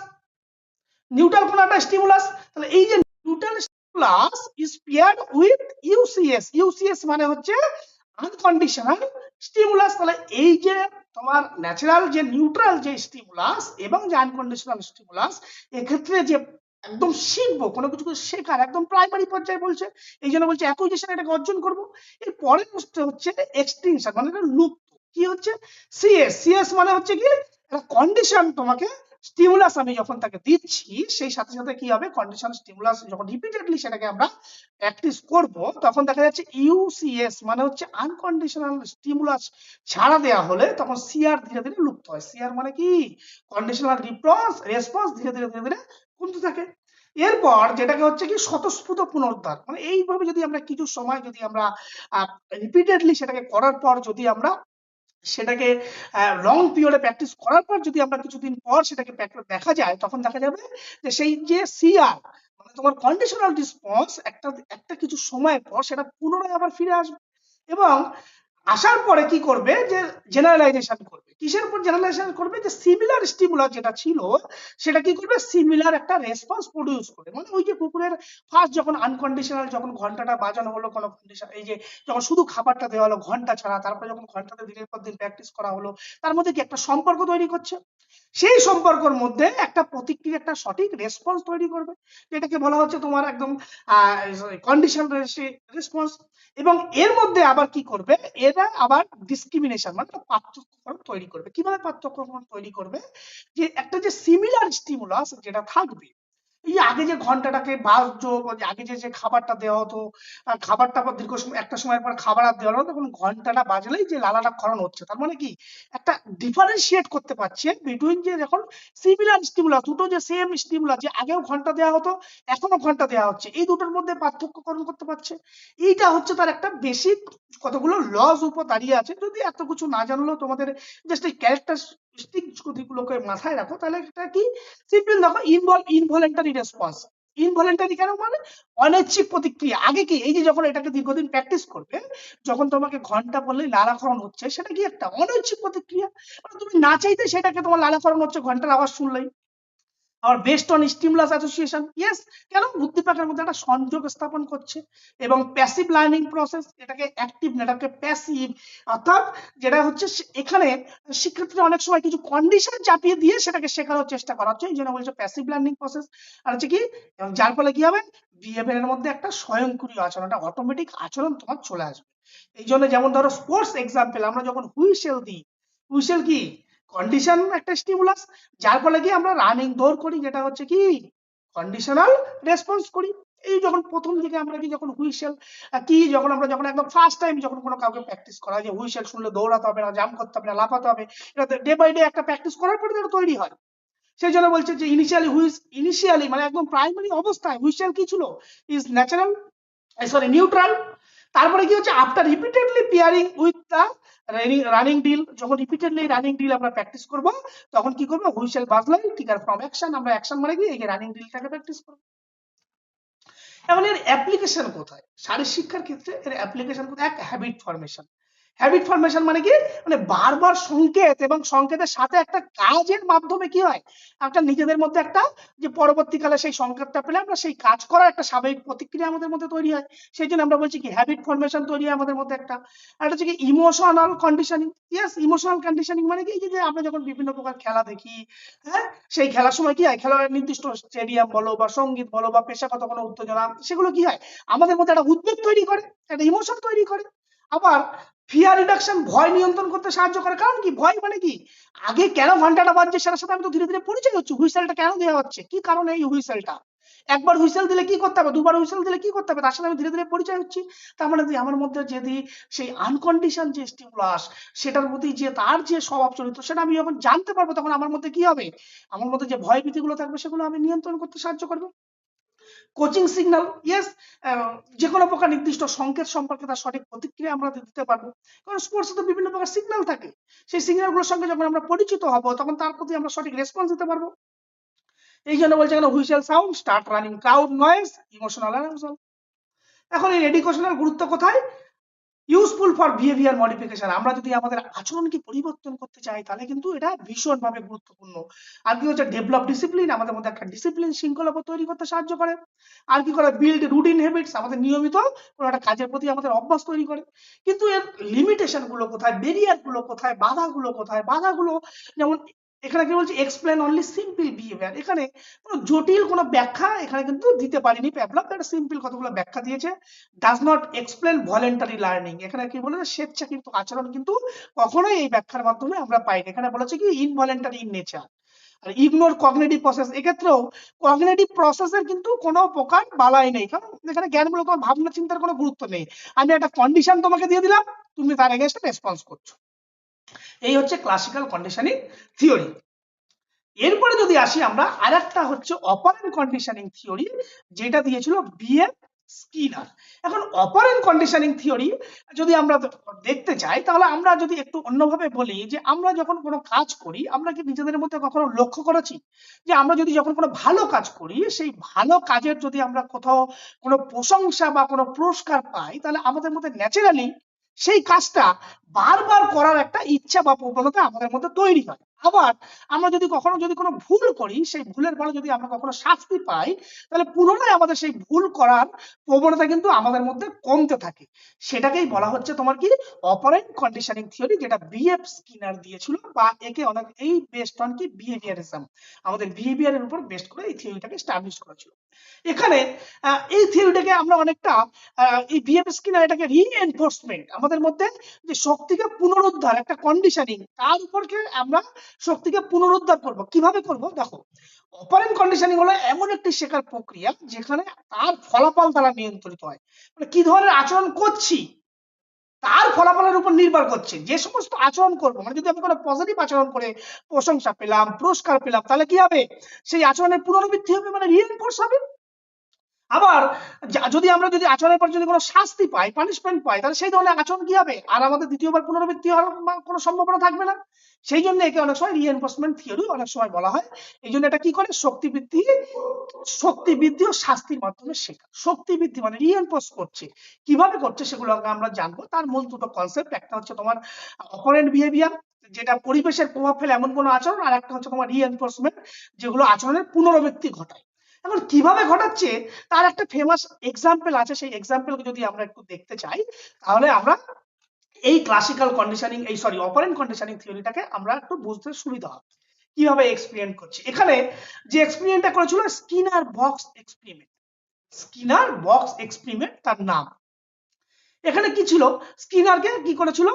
নিউট্রাল কোনো একটা স্টিমুলাস। তাহলে এই যে neutral stimulus is paired with UCS মানে হচ্ছে আনকন্ডিশনাল স্টিমুলাস। তাহলে এই যে তোমার ন্যাচারাল যে নিউট্রাল যে স্টিমুলাস এবং যে আনকন্ডিশনাল স্টিমুলাস, এক্ষেত্রে যে একদম শিখবো, কোনো কিছু শেখার একদম প্রাইমারি পর্যায়ে বলছে, এই জন্য বলছে অ্যাকুইজিশন, এটাকে অর্জন করবো। এর পরের হচ্ছে এক্সটিংশন, মানে এটা লুপ্ত। কি হচ্ছে, সিএস মানে হচ্ছে কি, একটা কন্ডিশন তোমাকে স্টিমুলাস আমি যখন তাকে দিচ্ছি, সেই সাথে সাথে কি হবে, কন্ডিশন স্টিমুলাস যখন রিপিটেডলি সেটাকে আমরা প্র্যাকটিস করব, তখন দেখা যাচ্ছে ইউসিএস মানে হচ্ছে আনকন্ডিশনাল স্টিমুলাস ছাড়া দেওয়া হলে তখন সিআর ধীরে ধীরে লুপ্ত হয়। সিআর মানে কি, কন্ডিশনাল রেসপন্স ধীরে ধীরে ধীরে ধীরে কমতে থাকে। এরপর যেটাকে হচ্ছে কি স্বতঃস্ফূর্ত পুনরুদ্ধার, মানে এইভাবে যদি আমরা কিছু সময় যদি আমরা রিপিটেডলি সেটাকে করার পর যদি আমরা সেটাকে লং পিরিয়ডে প্র্যাকটিস করার পর যদি আমরা কিছুদিন পর সেটাকে দেখা যায়, তখন দেখা যাবে যে সেই যে সিআর মানে তোমার কন্ডিশনাল রেসপন্স একটা কিছু সময় পর সেটা পুনরায় আবার ফিরে আসবে। এবং আসার পরে কি করবে যে জেনারেলাইজেশন করবে। কিসের উপর জেনারেলাইজেশন করবে? যে সিমিলার স্টিমুলাস যেটা ছিল সেটা কি করবে, সিমিলার একটা রেসপন্স প্রডিউস করে। মানে ওই যে কুকুরের ফার্স্ট যখন আনকন্ডিশনাল যখন ঘন্টাটা বাজানো হলো কোনো কন্ডিশন, এই যে যখন শুধু খাবারটা দেওয়া হলো ঘন্টা ছাড়া, তারপরে যখন ঘন্টাতে দিনের পর দিন প্র্যাকটিস করা হলো, তার মধ্যে কি একটা সম্পর্ক তৈরি করছে। সেই সম্পর্কের মধ্যে একটা প্রতিক্রিয়া, একটা সঠিক রেসপন্স তৈরি করবে, যেটাকে বলা হচ্ছে তোমার একদম কন্ডিশন রেসপন্স। এবং এর মধ্যে আবার কি করবে, এরা আবার ডিসক্রিমিনেশন মানে পার্থক্যকরণ তৈরি করবে। কিভাবে পার্থক্যকরণ তৈরি করবে? যে একটা যে সিমিলার স্টিমুলাস যেটা থাকবে, এই আগে যে ঘন্টাটাকে বাজতো, আগে যে খাবারটা দেওয়া হতো, খাবারটা পর দীর্ঘ সময় একটা সময়ের পর খাবার আর দেওয়া হতো, তখন ঘন্টাটা বাজলেই যে লালাটা ক্ষরণ হচ্ছে, তার মানে কি একটা ডিফারেন্সিয়েট করতে পারছে বিটুইন যে যখন সিমিলার স্টিমুলাস, দুটো যে সেম স্টিমুলাস, যে আগেও ঘন্টা দেওয়া হতো এখনো ঘন্টা দেওয়া হচ্ছে, এই দুটোর মধ্যে পার্থক্যকরণ করতে পারছে। এইটা হচ্ছে তার একটা বেসিক কতগুলো লজ উপর দাঁড়িয়ে আছে। যদি এত কিছু না জানলেও তোমাদের জাস্ট এই ক্যারেক্টারিস্টিক গুলোকে মাথায় রাখো, তাহলে এটা কি সিম্পল দেখো, ইনভলেন্টারি রেসপন্স। ইনভলেন্টারি কেন? মানে অনৈচ্ছিক প্রতিক্রিয়া। আগে কি এই যে যখন এটাকে দীর্ঘদিন প্র্যাকটিস করবে, যখন তোমাকে ঘন্টা বললেই লালাক্ষরণ হচ্ছে, সেটা কি একটা অনৈচ্ছিক প্রতিক্রিয়া, মানে তুমি না চাইতে সেটাকে তোমার লালাক্ষরণ হচ্ছে ঘন্টার আওয়াজ শুনলেই। আর based on stimulus association, yes, কেন? উদ্দীপকের মধ্যে একটা সংযোগ স্থাপন করছে। এবং প্যাসিভ লার্নিং প্রসেস, এটাকে অ্যাক্টিভ না, এটাকে প্যাসিভ। অর্থাৎ যেটা হচ্ছে এখানে শিক্ষার্থীরা অনেক সময় কিছু কন্ডিশন চাপিয়ে দিয়ে সেটাকে শেখানোর চেষ্টা করা হচ্ছে, এই জন্য বলছে প্যাসিভ লার্নিং প্রসেস। আর হচ্ছে কি, এবং যার ফলে কি হবে, বিহেভিয়ারের মধ্যে একটা স্বয়ংক্রিয় আচরণ, একটা অটোমেটিক আচরণ তোমার চলে আসবে। এই জন্য যেমন ধরো স্পোর্টস এক্সাম্পল, আমরা যখন হুইসেল দিই, হুইসেল কি কন্ডিশন একটা স্টিমুলাস, যার ফলে কি আমরা রানিং দৌড় করি, যেটা হচ্ছে কি কন্ডিশনাল রেসপন্স করি। এই যখন প্রথম দিকে আমরা কি যখন হুইসেল কি যখন আমরা যখন একদম ফার্স্ট টাইম যখন কোনো কাউকে প্র্যাকটিস করা হয় যে হুইসেল শুনলে দৌড়াতে হবে না, জাম্প করতে হবে না, লাফাতে হবে, এটা ডে বাই ডে একটা প্র্যাকটিস করার পরে এটা তৈরি হয়। সেই জন্য বলছে যে ইনিশিয়ালি মানে একদম প্রাইমারি অবস্থায় হুইসেল কি ছিল, ইজ ন্যাচারাল, সরি নিউট্রাল। তারপরে কি হচ্ছে, after repeatedly pairing with the running drill, যখন রিপিটেডলি রানিং ডিল আমরা প্র্যাকটিস করব, তখন কি করবো, হুইসেল বাজলাই ট্রিগার ফ্রম অ্যাকশন, আমরা অ্যাকশন মানে কি এই যে রানিং ডিলটাকে প্র্যাকটিস করব। এখন এর অ্যাপ্লিকেশন কোথায়? শারীর শিক্ষার ক্ষেত্রে এর অ্যাপ্লিকেশন কোথায়? এক, হ্যাবিট ফরমেশন। হ্যাবিট ফরমেশন মানে কি, মানে বারবার সংকেত এবং সংকেতের সাথে একটা কাজের মাধ্যমে কি হয়, একটা নিজেদের মধ্যে একটা যে পরবর্তীকালে সেই সংকেতটা পেলে আমরা সেই কাজ করার একটা স্বাভাবিক প্রতিক্রিয়া আমাদের মধ্যে তৈরি হয়। সেই জন্য আমরা বলছি কি হ্যাবিট ফরমেশন তৈরি হয় আমাদের মধ্যে একটা। আর হচ্ছে কি emotional conditioning. Yes, emotional conditioning মানে কি, এই যে আমরা যখন বিভিন্ন প্রকার খেলা দেখি, হ্যাঁ, সেই খেলার সময় কি হয়, খেলোয়াড়ের নির্দিষ্ট স্টেডিয়াম বলো বা সঙ্গীত বলো বা পেশাগত কোনো উত্তেজনা, সেগুলো কি হয় আমাদের মধ্যে একটা উদ্বেগ তৈরি করে, একটা ইমোশন তৈরি করে। আবার ফিয়ার রিডাকশন, ভয় নিয়ন্ত্রণ করতে সাহায্য করে। কারণ কি, ভয় মানে কি, আগে কেন ঘন্টাটা বাজছে সেটার সাথে আমি তো ধীরে ধীরে পরিচয় হচ্ছে, হুইসেলটা কেন দেওয়া হচ্ছে, কি কারণে এই হুইসেলটা, একবার হুইসেল দিলে কি করতে হবে, দুবার হুইসেল দিলে কি করতে হবে, তার সাথে আমি ধীরে ধীরে পরিচয় হচ্ছি। তার মানে যে আমার মধ্যে যদি সেই আনকন্ডিশন যে স্টিমুলাস, সেটার প্রতি যে তার যে স্বভাব চরিত্র, সেটা আমি যখন জানতে পারবো, তখন আমার মধ্যে কি হবে, আমার মধ্যে যে ভয় ভীতিগুলো থাকবে সেগুলো আমি নিয়ন্ত্রণ করতে সাহায্য করবে। কোচিং সিগন্যাল, ইয়েস, যে কোনো প্রকার নির্দিষ্ট সংকেত সম্পর্কে তার সঠিক প্রতিক্রিয়া আমরা দিতে পারবো। কারণ স্পোর্টসে তো বিভিন্ন প্রকার সিগন্যাল থাকে, সেই সিগন্যালগুলোর সঙ্গে যখন আমরা পরিচিত হব, তখন তার প্রতি আমরা সঠিক রেসপন্স দিতে পারবো। এই জন্য বলছে কেন, whistle sound start running crowd noise emotional arousal. এখন এই এডুকেশনাল গুরুত্ব কোথায়? Useful for behaviour modification. আমরা যদি আমাদের আচরণকে পরিবর্তন করতে চাই, তাহলে কিন্তু এটা ভীষণভাবে গুরুত্বপূর্ণ। আর কি হচ্ছে, ডেভেলপ ডিসিপ্লিন, আমাদের মধ্যে একটা ডিসিপ্লিন শৃঙ্খলা তৈরি করতে সাহায্য করে। আর কি করে, বিল্ড রুটিন হ্যাবিটস, আমাদের নিয়মিত কোনো একটা কাজের প্রতি আমাদের অভ্যাস তৈরি করে। কিন্তু এর লিমিটেশন গুলো কোথায়, ব্যারিয়ার গুলো কোথায়, বাধাগুলো কোথায়? বাধাগুলো যেমন এখানে কি বলছে, এক্সপ্লেন অনলি সিম্পল বিহেভিয়ার, এখানে কোনো জটিল কোনো ব্যাখ্যা এখানে কিন্তু দিতে পারিনি প্যাভলভ, একটা সিম্পল কতগুলো ব্যাখ্যা দিয়েছে। Does not explain voluntary learning, এখানে কি বলেছে, স্বেচ্ছা কিন্তু আচরণ কিন্তু কখনোই এই ব্যাখ্যার মাধ্যমে আমরা পাইনি। এখানে বলেছে কি ইনভলেন্টারি ইন নেচার। আর ইগনোর কগনিটিভ প্রসেস, এক্ষেত্রেও কগনিটিভ প্রসেসের কিন্তু কোনো প্রকার বালাই নেই, কারণ এখানে জ্ঞানমূলক ভাবনা চিন্তার কোনো গুরুত্ব নেই। আমি একটা কন্ডিশন তোমাকে দিয়ে দিলাম, তুমি তার এগেইনস্টে রেসপন্স করছো। এই হচ্ছে ক্লাসিক্যাল কন্ডিশনিং থিওরি। এরপরে যদি আসি আমরা আরেকটা হচ্ছে অপারেন্ট কন্ডিশনিং থিওরি, যেটা দিয়েছিল বিএফ স্কিনার। এখন অপারেন্ট কন্ডিশনিং থিওরি যদি আমরা দেখতে চাই, তাহলে আমরা যদি একটু অন্যভাবে বলি, যে আমরা যখন কোনো কাজ করি, আমরা কি নিজেদের মধ্যে কখনো লক্ষ্য করেছি যে আমরা যদি যখন কোনো ভালো কাজ করি, সেই ভালো কাজের যদি আমরা কোথাও কোনো প্রশংসা বা কোনো পুরস্কার পাই, তাহলে আমাদের মধ্যে ন্যাচারালি সেই কাজটা বারবার করার একটা ইচ্ছা বা প্রবণতা আমাদের মধ্যে তৈরি হয়। আবার আমরা যদি কখনো কোনো ভুল করি, সেই ভুলের ফলে যদি আমরা কখনো শাস্তি পাই, তাহলে পুনরায় আমাদের সেই ভুল করার প্রবণতা কিন্তু আমাদের মধ্যে কমতে থাকে। সেটাকেই বলা হচ্ছে তোমার কি অপারেন্ট কন্ডিশনিং থিওরি, যেটা বিএফ স্কিনার দিয়েছিল, বা একে অনেক এই বেসড অন কি বিহেভিয়ারিজম, আমাদের বিহেভিয়ারের উপর বেস্ট করে এই থিওরিটাকে এস্টাবলিশ করেছিল। এখানে এই থিওরিটাকে আমরা অনেকটা এই বিএফ স্কিনার এটাকে রিএনফোর্সমেন্ট, আমাদের মধ্যে যে শক্তিকে পুনরুদ্ধার একটা কন্ডিশনিং, তার উপরকে আমরা শক্তিকে পুনরুদ্ধার করব। কিভাবে করব দেখো, অপারেন্ট কন্ডিশনিং হলো এমন একটি শেখার প্রক্রিয়া যেখানে তার ফলাফল দ্বারা নিয়ন্ত্রিত হয়। মানে কি ধরনের আচরণ করছি তার ফলাফলের উপর নির্ভর করছে। যে সমস্ত আচরণ করব, মানে যদি আমি কোনো পজিটিভ আচরণ করে প্রশংসা পেলাম, পুরস্কার পেলাম, তাহলে কি হবে? সেই আচরণের পুনরাবৃত্তি হবে, মানে রিএনফোর্স হবে। আবার যদি আমরা আচরণের পর যদি কোনো শাস্তি পাই, পানিশমেন্ট পাই, তাহলে সেই ধরনের আচরণ কি হবে? আর আমাদের দ্বিতীয়বার পুনরাবৃত্তি হওয়ার কোনো সম্ভাবনা থাকবে না। সেই জন্য একে অনেক সময় রিএনফোর্সমেন্ট থিওরি অনেক সময় বলা হয়। এই জন্য এটা কি করে? শক্তি বৃদ্ধি ও শাস্তির মাধ্যমে শেখা। শক্তি বৃদ্ধি মানে রিএনফোর্স করছে। কিভাবে করছে সেগুলো আমরা জানবো। তার মূল দুটো কনসেপ্ট, একটা হচ্ছে তোমার অপারেন্ট বিহেভিয়ার, যেটা পরিবেশের প্রভাব ফেলে এমন কোনো আচরণ, আর একটা হচ্ছে তোমার রিএনফোর্সমেন্ট, যেগুলো আচরণের পুনরাবৃত্তি ঘটায়। এখন কিভাবে ঘটাচ্ছে তার একটা ফেমাস এক্সাম্পল আছে। সেই এক্সাম্পল যদি আমরা একটু দেখতে চাই, তাহলে আমরা এই ক্লাসিক্যাল কন্ডিশনিং অপারেন্ট কন্ডিশনিং থিওরিটাকে আমরা একটু বুঝতে সুবিধা হবে। কিভাবে এক্সপেরিমেন্ট করছে? এখানে যে এক্সপেরিমেন্টটা করেছিল Skinner box experiment, Skinner box experiment তার নাম। এখানে কি ছিল? স্কিনারকে কি করেছিল?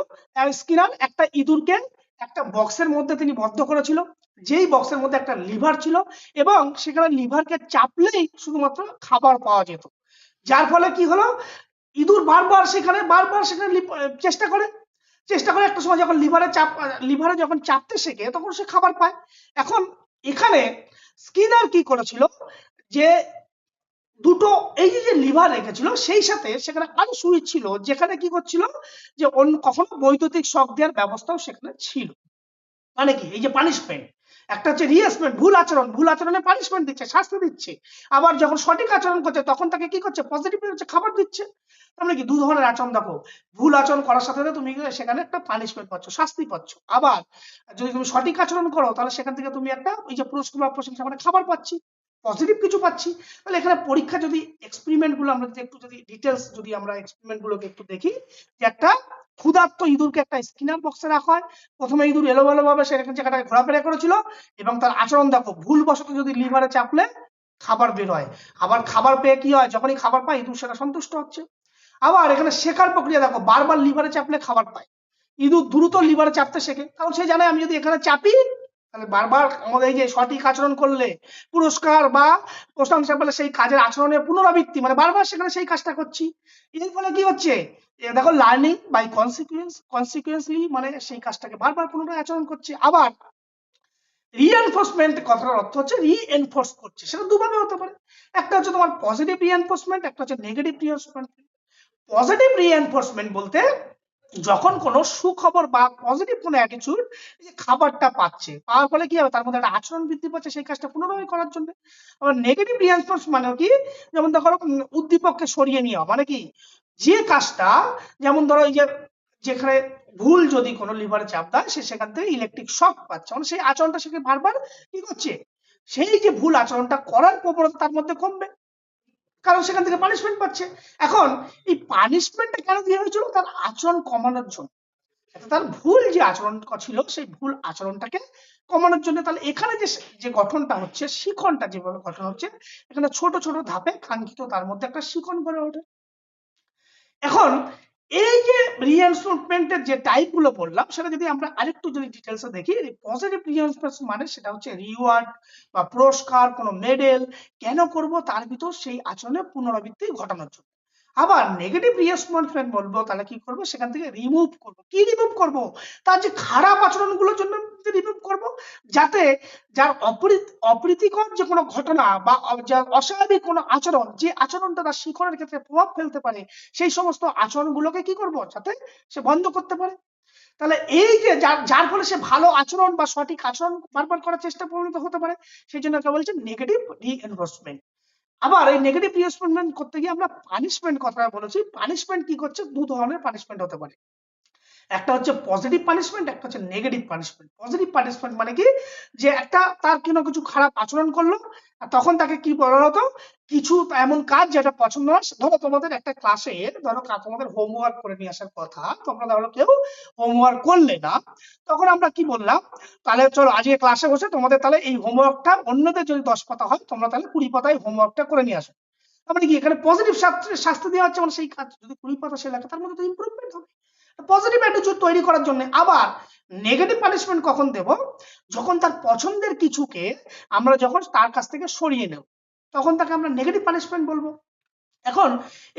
স্কিনার একটা ইঁদুরকে একটা বক্সের মধ্যে তিনি বদ্ধ করেছিল, যেই বক্সের মধ্যে একটা লিভার ছিল, এবং সেখানে লিভারকে চাপলেই শুধুমাত্র খাবার পাওয়া যেত। যার ফলে কি হলো? ইঁদুর বারবার সেখানে চেষ্টা করে একটা সময় যখন লিভারে যখন চাপতে শেখে, তখন সে খাবার পায়। এখন এখানে স্কিনার কি করেছিল, যে দুটো এই যে লিভার রেখেছিল, সেই সাথে সেখানে আরো সুইচ ছিল, যেখানে কি করছিল, যে অন্য কখনো বৈদ্যুতিক শক দেওয়ার ব্যবস্থাও সেখানে ছিল। মানে কি? এই যে পানিশমেন্ট, একটা হচ্ছে রিএসমেন্ট, ভুল আচরণে পানিশমেন্ট দিচ্ছে, শাস্তি দিচ্ছে। আবার যখন সঠিক আচরণ করছে, তখন তাকে কি করছে? পজিটিভ হচ্ছে, খাবার দিচ্ছে। তার মানে কি? দু ধরনের আচরণ দেখো। ভুল আচরণ করার সাথে সাথে তুমি সেখানে একটা পানিশমেন্ট পাচ্ছ, শাস্তি পাচ্ছ। আবার যদি তুমি সঠিক আচরণ করো, তাহলে সেখান থেকে তুমি একটা ওই যে পুরস্কার বা প্রশংসা, মানে খাবার পাচ্ছি, পজিটিভ কিছু পাচ্ছি। তাহলে এখানে পরীক্ষা যদি এক্সপেরিমেন্ট গুলো আমরা একটু ডিটেলস আমরা এক্সপেরিমেন্ট গুলোকে একটু দেখি, যে একটা ক্ষুধার্ত ইঁদুরকে একটা স্কিনার বক্সে রাখা হয়। প্রথমে ইঁদুর এলোমেলো ভাবে সেখানে জায়গাটায় ঘোরাফেরা করেছিল, এবং তার আচরণ দেখো, ভুলবশত যদি লিভারে চাপলে খাবার বের হয়। আবার খাবার পেয়ে কি হয়? যখনই খাবার পায়, ইঁদুর সেটা সন্তুষ্ট হচ্ছে। আবার এখানে শেখার প্রক্রিয়া দেখো, বারবার লিভারে চাপলে খাবার পায়। ইঁদুর দ্রুত লিভারে চাপতে শেখে, কারণ সে জানে আমি যদি এখানে চাপি, তাহলে বারবার আমাদের এই যে সঠিক আচরণ করলে পুরস্কার বা প্রশংসা পেলে সেই কাজের আচরণের পুনরাবৃত্তি, মানে বারবার সেখানে সেই কাজটা করছি। এর ফলে কি হচ্ছে? দেখো, লার্নিং বাই কনসিকুয়েন্সলি, মানে সেই কাজটাকে বারবার পুনরায় আচরণ করছে। আবার রিএনফোর্সমেন্ট কথার অর্থ হচ্ছে রিএনফোর্স করছে। সেটা দুভাবে হতে পারে। একটা হচ্ছে তোমার পজিটিভ রিএনফোর্সমেন্ট, একটা হচ্ছে নেগেটিভ রিএনফোর্সমেন্ট। পজিটিভ রিএনফোর্সমেন্ট বলতে যখন কোনো সুখবর বা পজিটিভ কোনো অ্যাটিটিউড, যে খাবারটা পাওয়ার ফলে কি হবে? তার মধ্যে একটা আচরণ বৃদ্ধি পাচ্ছে সেই কাজটা পুনরায় করার জন্য। আবার নেগেটিভ রিএনফোর্স মানে কি? যেমন ধরো উদ্দীপককে সরিয়ে নেওয়া, মানে কি? যে কাজটা, যেমন ধরো এই যে যেখানে ভুল যদি কোনো লিভারে চাপ দেয়, সে সেখান থেকে ইলেকট্রিক শক পাচ্ছে, মানে সেই আচরণটা সে বারবার কি করছে? সেই যে ভুল আচরণটা করার প্রবণতা তার মধ্যে কমবে, কারণ সেখান থেকে পানিশমেন্ট পাচ্ছে। এখন এই পানিশমেন্টটা কেন দেওয়া হয়েছিল? তার আচরণ কমানোর জন্য। তার ভুল যে আচরণ ছিল, সেই ভুল আচরণটাকে কমানোর জন্য। তাহলে এখানে যে গঠনটা হচ্ছে, শিখনটা যেভাবে গঠন হচ্ছে, এখানে ছোট ছোট ধাপে কাঙ্ক্ষিত তার মধ্যে একটা শিখন গড়ে ওঠে। এখন এই যে রিএনফোর্সমেন্টের যে টাইপ গুলো বললাম, সেটা যদি আমরা আরেকটু ডিটেলসে দেখি, পজিটিভ রিএনফোর্সমেন্ট মানে সেটা হচ্ছে রিওয়ার্ড বা পুরস্কার, কোনো মেডেল কেন করব, তার ভিতর সেই আচরণের পুনরাবৃত্তি ঘটানোর জন্য। আবার নেগেটিভ রিএনফোর্সমেন্ট বলবো, তাহলে কি করব? সেখান থেকে রিমুভ করব। কি রিমুভ করব? তার যে খারাপ আচরণগুলোর জন্য রিমুভ করব, যাতে যার অপ্রীতিকর যে কোনো ঘটনা বা যার অস্বাভাবিক কোনো আচরণ, যে আচরণটা তার শিখনের ক্ষেত্রে প্রভাব ফেলতে পারে, সেই সমস্ত আচরণগুলোকে কি করব? যাতে সে বন্ধ করতে পারে। তাহলে এই যে যার ফলে সে ভালো আচরণ বা সঠিক আচরণ বারবার করার চেষ্টা পরিণত হতে পারে, সেই জন্য কে বলছে নেগেটিভ রিএনফোর্সমেন্ট। আবার এই নেগেটিভ রিইনফোর্সমেন্ট করতে গিয়ে আমরা পানিশমেন্ট কথাটা বলেছি। পানিশমেন্ট কি করছে, দু ধরনের পানিশমেন্ট হতে পারে। একটা হচ্ছে পজিটিভ পানিশমেন্ট, একটা হচ্ছে নেগেটিভ পানিশমেন্ট। পজিটিভ পানিশমেন্ট মানে কি, যে একটা তার কিছু খারাপ আচরণ করলো, আর তখন তাকে কি বলা হতো, কিছু এমন কাজ যেটা পছন্দ না। ধরো তোমাদের একটা ক্লাসে, ধরো তোমাদের হোমওয়ার্ক করে নিয়ে আসার কথা, তোমরা ধরো কেউ হোমওয়ার্ক করলে না, তখন আমরা কি বললাম, তাহলে চলো আজকে ক্লাসে বসে তোমাদের তাহলে এই হোমওয়ার্কটা, অন্যদের যদি 10 পাতা হয় তোমরা তাহলে 20 পাতায় হোমওয়ার্কটা করে নিয়ে আসো। তার মানে কি, এখানে পজিটিভ শাস্তি দেওয়া হচ্ছে, মানে সেই কাজ যদি 20 পাতা সে লেখে তার মধ্যে তো ইমপ্রুভমেন্ট হবে, পজিটিভ অ্যাটিটিউড তৈরি করার জন্য। আবার নেগেটিভ পানিশমেন্ট কখন দেব, যখন তার পছন্দের কিছুকে আমরা যখন তার কাছ থেকে সরিয়ে নেব, তখন তাকে আমরা নেগেটিভ পানিশমেন্ট বলবো। এখন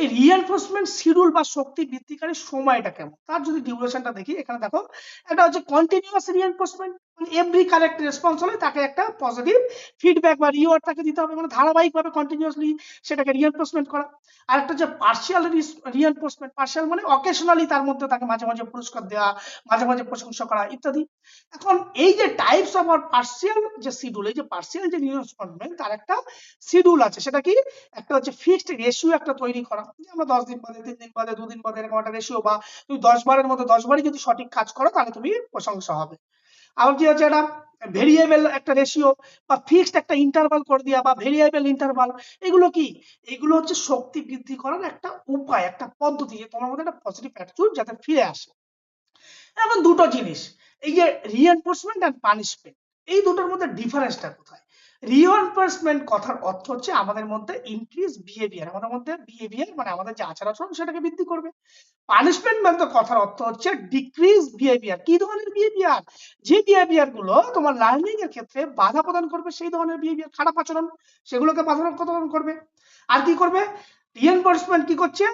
এই রিএনফোর্সমেন্ট শিডিউল বা শক্তি বৃদ্ধিকারীর সময়টা কেমন, তার যদি ডিউরেশনটা দেখি, এখানে দেখো এটা হচ্ছে কন্টিনিউয়াস রিএনফোর্সমেন্ট, মানে এভরি কারেক্ট রেসপন্স হলে তাকে একটা পজিটিভ ফিডব্যাক বা রিওয়ার্ড তাকে দিতে হবে, মানে ধারাবাহিকভাবে কন্টিনিউয়াসলি সেটাকে রিএনফোর্সমেন্ট করা। আর একটা হচ্ছে পার্শিয়াল রিএনফোর্সমেন্ট, পার্শিয়াল মানে অকেশনালি তার মধ্যে তাকে মাঝে মাঝে পুরস্কার দেওয়া, মাঝে মাঝে প্রশংসা করা ইত্যাদি। এখন এই যে টাইপস অফ আর পার্শিয়াল যে শিডিউল, এই যে পার্শিয়াল যে রিএনফোর্সমেন্ট তার একটা শিডিউল আছে, সেটা কি, একটা হচ্ছে ফিক্সড রেশিও একটা তৈরি করা, যে আমরা 10 দিন বাদে, 3 দিন বাদে, 2 দিন বাদে এরকম একটা রেশিও, বা তুমি 10 বারের মধ্যে 10 বারই যদি সঠিক কাজ করো তাহলে তুমি প্রশংসা হবে। আবার কি হচ্ছে, এটা ভেরিয়েবল একটা রেশিও, বা ফিক্সড একটা ইন্টারভাল করে দেওয়া, বা ভেরিয়েবল ইন্টারভাল। এগুলো কি, এগুলো হচ্ছে শক্তি বৃদ্ধি করার একটা উপায়, একটা পদ্ধতি, যে তোমার মধ্যে একটা পজিটিভ অ্যাটিটিউড যাতে ফিরে আসে। এখন দুটো জিনিস, এই যে রিএনফোর্সমেন্ট এন্ড পানিশমেন্ট, এই দুটোর মধ্যে ডিফারেন্সটা কোথায়? রিএনফোর্সমেন্ট কথার অর্থ হচ্ছে আমাদের মধ্যে ইনক্রিজ বিহেভিয়ার, আমাদের মধ্যে বিহেভিয়ার মানে আমাদের যে আচার আচরণ সেটাকে বৃদ্ধি করবে। পানিশমেন্ট মানে কথার অর্থ হচ্ছে ডিক্রিজ বিহেভিয়ার। কি ধরনের বিহেভিয়ার? যে বিহেভিয়ার গুলো তোমার লার্নিং এর ক্ষেত্রে বাধা প্রদান করবে, সেই ধরনের বিহেভিয়ার, খারাপ আচরণ, সেগুলোকে বাধা প্রদান করবে। আর কি করবে, রিএনফোর্সমেন্ট কি করছে,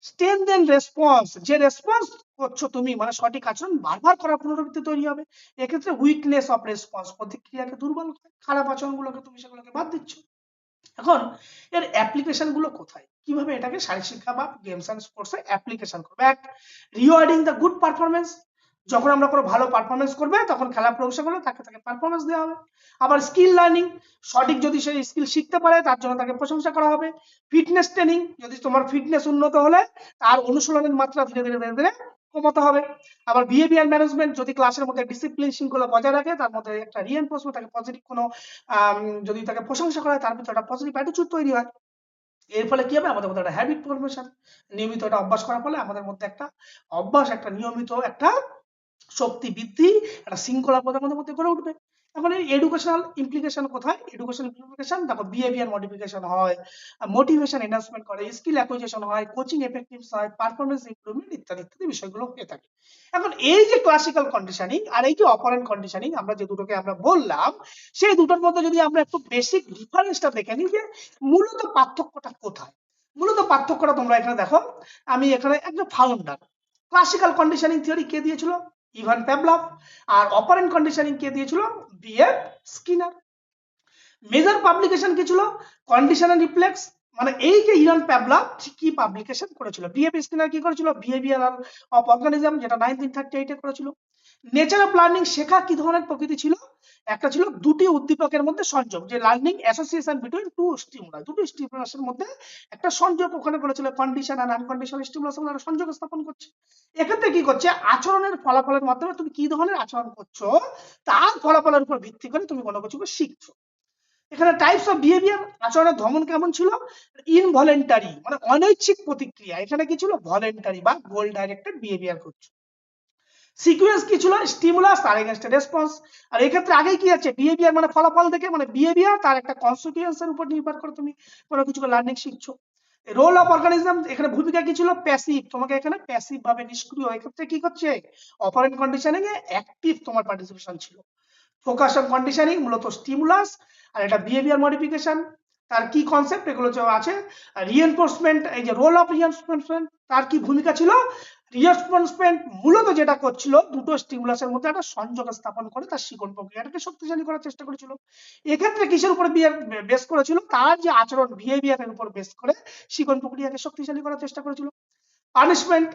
স্ট্রেনথেন রেসপন্স, যে রেসপন্স করছো তুমি, মানে সঠিক আচরণ বারবার করার পুনরাবৃত্তি তৈরি হবে। এক্ষেত্রে উইকনেস অফ রেসপন্স, প্রতিক্রিয়াকে দুর্বল করে, খারাপ আচরণগুলোকে তুমি সেগুলোকে বাদ দিচ্ছ। এখন এর অ্যাপ্লিকেশন গুলো কোথায়, কিভাবে এটাকে শারীরশিক্ষা বা গেমস এন্ড স্পোর্টস এ অ্যাপ্লিকেশন করবে? এক, রিওয়ার্ডিং দ্য গুড পারফরমেন্স, যখন আমরা কোনো ভালো পারফরমেন্স করবে তখন খেলা প্রশংসা করলে তাকে তাকে পারফরমেন্স দেওয়া হবে। আবার স্কিল লার্নিং, সঠিক যদি সে স্কিল শিখতে পারে তার জন্য তাকে প্রশংসা করা হবে। ফিটনেস ট্রেনিং, যদি তোমার ফিটনেস উন্নত হলে তার অনুশীলনের মাত্রা ধীরে ধীরে ধীরে ধীরে কমাতে হবে। আবার বিহেভিয়ার ম্যানেজমেন্ট, যদি ক্লাসের মধ্যে ডিসিপ্লিন শৃঙ্খলা বজায় রাখে, তার মধ্যে একটা রিএনফোর্সমেন্ট, তাকে পজিটিভ কোনো যদি তাকে প্রশংসা করা হয় তার ভিতরে একটা পজিটিভ অ্যাটিটিউড তৈরি হয়। এর ফলে কি হবে, আমাদের মধ্যে একটা হ্যাবিট ফরমেশন, নিয়মিত এটা অভ্যাস করার ফলে আমাদের মধ্যে একটা অভ্যাস, একটা নিয়মিত একটা শক্তি বৃদ্ধি, একটা শৃঙ্খলা আমাদের মধ্যে গড়ে উঠবে। এখন এই এডুকেশনাল ইমপ্লিকেশন কোথায়? এডুকেশনাল ইমপ্লিকেশন দেখো, বিহেভিয়ার মডিফিকেশন হয়, মোটিভেশন এনহান্সমেন্ট করে, স্কিল অ্যাকুইজিশন হয়, কোচিং এফেক্টিভস হয়, পারফরমেন্স ইমপ্রুভমেন্ট ইত্যাদি ইত্যাদি বিষয়গুলো হয়ে থাকে। এখন এই যে ক্লাসিক্যাল কন্ডিশনিং আর এই যে অপারেন্ট কন্ডিশনিং, আমরা যে দুটোকে আমরা বললাম, সেই দুটোর মধ্যে যদি আমরা একটু বেসিক ডিফারেন্সটা দেখে নিই, যে মূলত পার্থক্যটা কোথায়। মূলত পার্থক্যটা তোমরা এখানে দেখো, আমি এখানে একটা ফাউন্ডার, ক্লাসিক্যাল কন্ডিশনিং থিওরি কে দিয়েছিল? Ivan Pavlov. আর অপারেন্ট কন্ডিশনিং কে দিয়েছিল? BF Skinner. মেজর পাবলিকেশন কি ছিল? কন্ডিশনাল রিফ্লেক্স, মানে এই যে ইভান প্যাভলভ কি পাবলিকেশন করেছিল, বিএফ স্কিনার কি করেছিল? বিহেভিয়ারাল অফ অর্গানিজম, যেটা 1938 এ করেছিল। নেচার অফ লার্নিং, শেখা কি ধরনের প্রকৃতি ছিল? একটা ছিল দুটি উদ্দীপকের মধ্যে সংযোগ, যে learning association between two stimuli, দুটো স্টিমুলাসের মধ্যে একটা সংযোগ ওখানে করেছিল, কন্ডিশন আর আনকন্ডিশনাল স্টিমুলাস, একটা সংযোগ স্থাপন করছে। এক্ষেত্রে কি করছে, আচরণের ফলাফলের মাধ্যমে তুমি কি ধরনের আচরণ করছো তার ফলাফলের উপর ভিত্তি করে তুমি কোনো কিছুকে শিখছো। এখানে টাইপস অফ বিহেভিয়ার, আচরণের ধমন কেমন ছিল? ইনভলেন্টারি, মানে অনৈচ্ছিক প্রতিক্রিয়া, এখানে কি ছিল? ভলেন্টারি বা গোল ডাইরেক্টেড বিহেভিয়ার করছো। সিকোয়েন্স কি ছিল? স্টিমুলাস তার এগেইনস্ট রেসপন্স। আর এই ক্ষেত্রে আগেই কি আছে, বিহেভিয়ার মানে ফলাফল দেখে, মানে বিহেভিয়ার তার একটা কনসিকুয়েন্সের উপর নির্ভর করে তুমি কোনো কিছুকে লার্নিং শিখছো। রোল অফ অর্গানিজম, এখানে ভূমিকা কি ছিল? প্যাসিভ, তোমাকে এখানে প্যাসিভ ভাবে নিষ্ক্রিয়, এই ক্ষেত্রে কি করছে? অপারেন্ট কন্ডিশনিং এ অ্যাক্টিভ তোমার পার্টিসিপেশন ছিল। ফোকাস অন কন্ডিশনিং মূলত স্টিমুলাস, আর এটা বিহেভিয়ার মডিফিকেশন, তার কি কনসেপ্ট এগুলো যে আছে। রিএনফোর্সমেন্ট, এই যে রোল অফ রিএনফোর্সমেন্ট, তার কি ভূমিকা ছিল? রিএনফোর্সমেন্ট মূলত যেটা করছিল, দুটো স্টিমুলাসের মধ্যে একটা সংযোগ স্থাপন করে তার শিকন প্রক্রিয়াটাকে শক্তিশালী করার চেষ্টা করেছিল। এক্ষেত্রে কিসের উপর বেস করেছিল? তার যে আচরণ, বিহেভিয়ারের উপর বেস করে শিকন প্রক্রিয়াকে শক্তিশালী করার চেষ্টা করেছিল। পানিশমেন্ট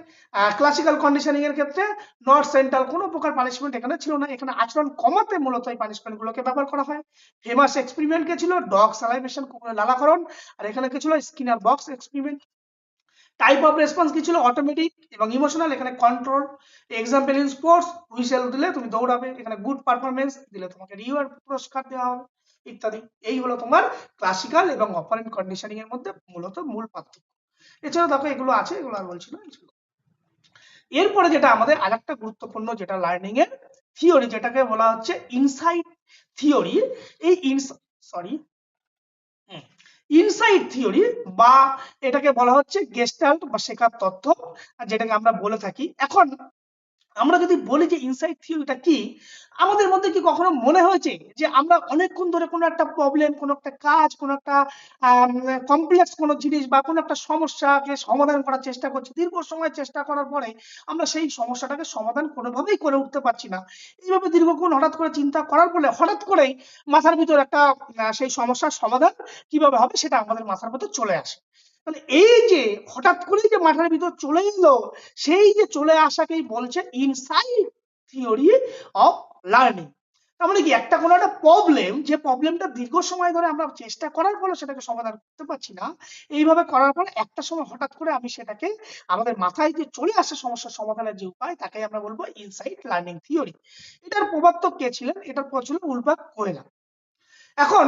ক্লাসিক্যাল কন্ডিশনিং এর ক্ষেত্রে নর্থ সেন্ট্রাল কোনো প্রকার পানিশমেন্ট এখানে ছিল না, এখানে আচরণ কমাতে মূলত এই পানিশমেন্ট গুলোকে ব্যবহার করা হয়। ফেমাস এক্সপেরিমেন্ট কে ছিল ডগ সালাইভেশন, কুকুরের লালাকরণ, আর এখানে কি ছিল Skinner box experiment. Type of response কি ছিল অটোমেটিক এবং ইমোশনাল, এখানে control. Example in sports, whistle দিলে তুমি দৌড়াবে, এখানে গুড পারফরমেন্স দিলে তোমাকে রিওয়ার্ড পুরস্কার দেওয়া হবে ইত্যাদি। এই হলো তোমার ক্লাসিক্যাল এবং অপারেন্ট কন্ডিশনিং এর মধ্যে মূলত মূল পার্থক্য। এছাড়া দেখো এগুলো আছে, এগুলো আর বলছি না। এরপরে যেটা আমাদের আরেকটা গুরুত্বপূর্ণ যেটা লার্নিং এর থিওরি, যেটাকে বলা হচ্ছে ইনসাইট থিওরি। এই ইনসাইট থিওরি বা এটাকে বলা হচ্ছে গেস্টাল্ট বা শেখার তত্ত্ব, আর যেটাকে আমরা বলে থাকি। এখন আমরা যদি বলি যে ইনসাইট থিওরিটা কি, আমাদের মধ্যে কি কখনো মনে হয়েছে যে আমরা অনেকক্ষণ ধরে কোনো একটা প্রবলেম, কোনো একটা কাজ, কোনো একটা কমপ্লেক্স কোনো জিনিস বা কোনো একটা সমস্যাকে সমাধান করার চেষ্টা করছি, দীর্ঘ সময় চেষ্টা করার পরে আমরা সেই সমস্যাটাকে সমাধান কোনোভাবেই করে উঠতে পারছি না। এইভাবে দীর্ঘক্ষণ হঠাৎ করে চিন্তা করার ফলে হঠাৎ করেই মাথার ভিতর একটা সেই সমস্যার সমাধান কিভাবে হবে সেটা আমাদের মাথার ভিতর চলে আসে। তাহলে এই যে হঠাৎ করেই যে মাথার ভিতর চলে এলো, সেই যে চলে আসাকেই বলছে ইনসাইট থিওরি অফ লার্নিং। তার মানে কি একটা কোনো একটা প্রবলেম, যে প্রবলেমটা দীর্ঘ সময় ধরে আমরা চেষ্টা করার ফলে সেটাকে সমাধান করতে পারছি না, এইভাবে করার পর একটা সময় হঠাৎ করে আমি সেটাকে আমাদের মাথায় যে চলে আসে সমস্যার সমাধানের যে উপায়, তাকে আমরা বলবো ইনসাইট লার্নিং থিওরি। এটার প্রবর্তক কে ছিলেন? এটার ছিল উলবার্ট কোহেলার। এখন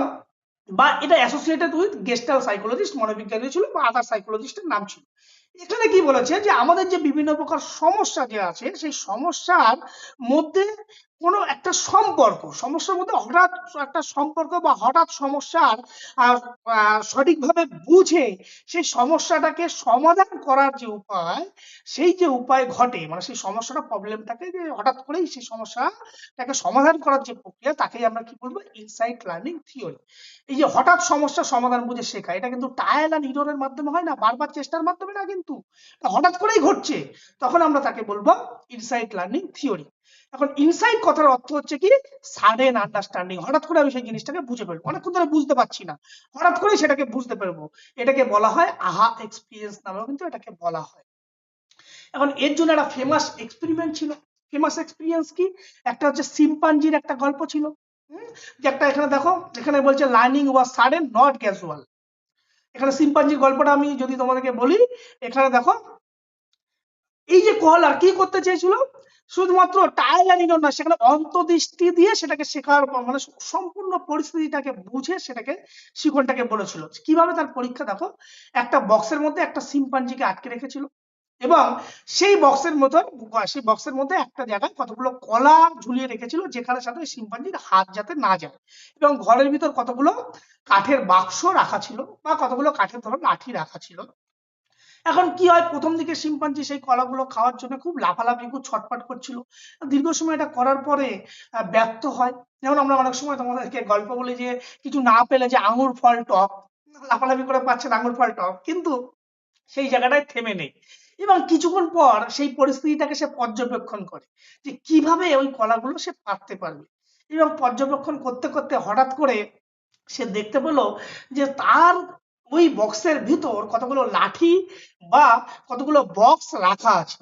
বা এটা অ্যাসোসিয়েটেড উইথ গেস্টাল সাইকোলজিস্ট, মনোবিজ্ঞানী ছিল বা আদার সাইকোলজিস্টের নাম ছিল। এখানে কি বলেছে যে আমাদের যে বিভিন্ন প্রকার সমস্যা যে আছে, সেই সমস্যার মধ্যে কোনো একটা সম্পর্ক, সমস্যার মধ্যে হঠাৎ একটা সম্পর্ক বা হঠাৎ সমস্যার সঠিকভাবে বুঝে সেই সমস্যাটাকে সমাধান করার যে উপায়, সেই যে উপায় ঘটে, মানে সেই সমস্যাটা প্রবলেমটাকে যে হঠাৎ করেই সেই সমস্যাটাকে সমাধান করার যে প্রক্রিয়া, তাকেই আমরা কি বলবো ইনসাইট লার্নিং থিওরি। এই যে হঠাৎ সমস্যার সমাধান বুঝে শেখা, এটা কিন্তু ট্রায়াল এন্ড এররের মাধ্যমে হয় না, বারবার চেষ্টার মাধ্যমে না, কিন্তু হঠাৎ করেই ঘটছে, তখন আমরা তাকে বলবো ইনসাইট লার্নিং থিওরি। এখন ইনসাইট কথার অর্থ হচ্ছে কি সাডেন আন্ডারস্ট্যান্ডিং, হঠাৎ করে আমি সেই জিনিসটাকে বুঝে ফেলবো, অনেকক্ষণ ধরে বুঝতে পারছি না, হঠাৎ করেই সেটাকে বুঝতে পারবো। এটাকে বলা হয় আহা এক্সপিরিয়েন্স নামেও কিন্তু এটাকে বলা হয়। এখন এর জন্য একটা ফেমাস এক্সপেরিমেন্ট ছিল। ফেমাস এক্সপিরিয়েন্স কি? একটা হচ্ছে শিম্পাঞ্জির একটা গল্প ছিল, যে একটা এখানে দেখো, এখানে বলছে learning was sudden not casual. এখানে শিম্পাঞ্জির গল্পটা আমি যদি তোমাদেরকে বলি, এখানে দেখো এই যে কোহালার কি করতে চেয়েছিল, শুধুমাত্র ট্রায়াল এন্ড এরর না, সেখানে অন্তর্দৃষ্টি দিয়ে সেটাকে শেখার মানে সম্পূর্ণ পরিস্থিতিটাকে বুঝে সেটাকে শিখনটাকে বলেছিল। কিভাবে তার পরীক্ষা দেখো, একটা বক্সের মধ্যে একটা শিম্পাঞ্জিকে আটকে রেখেছিল এবং সেই বক্সের মধ্যে একটা জায়গায় কতগুলো কলা ঝুলিয়ে রেখেছিল, যেখানে সাথে শিম্পাঞ্জির হাত যাতে না যায়, এবং ঘরের ভিতর কতগুলো কাঠের বাক্স রাখা ছিল বা কতগুলো কাঠের ধরো লাঠি রাখা ছিল। এখন কি হয়, প্রথম দিকে শিম্পাঞ্জি সেই কলাগুলো খাওয়ার জন্য খুব লাফালাফি, খুব ছটফট করছিল। দীর্ঘ সময় এটা করার পরে ব্যর্থ হয়। যেমন আমরা অনেক সময় তোমাদেরকে গল্প বলি যে কিছু না পেলে যে আঙুর ফল টক, লাফালাফি করে পাচ্ছেন আঙুর ফল টক, কিন্তু সেই জায়গাটায় থেমে নেই এবং কিছুক্ষণ পর সেই পরিস্থিতিটাকে সে পর্যবেক্ষণ করে যে কিভাবে ওই কলাগুলো সে পারতে পারবে। এবং পর্যবেক্ষণ করতে করতে হঠাৎ করে সে দেখতে পেল যে তার ওই বক্সের ভিতর কতগুলো লাঠি বা কতগুলো বক্স রাখা আছে।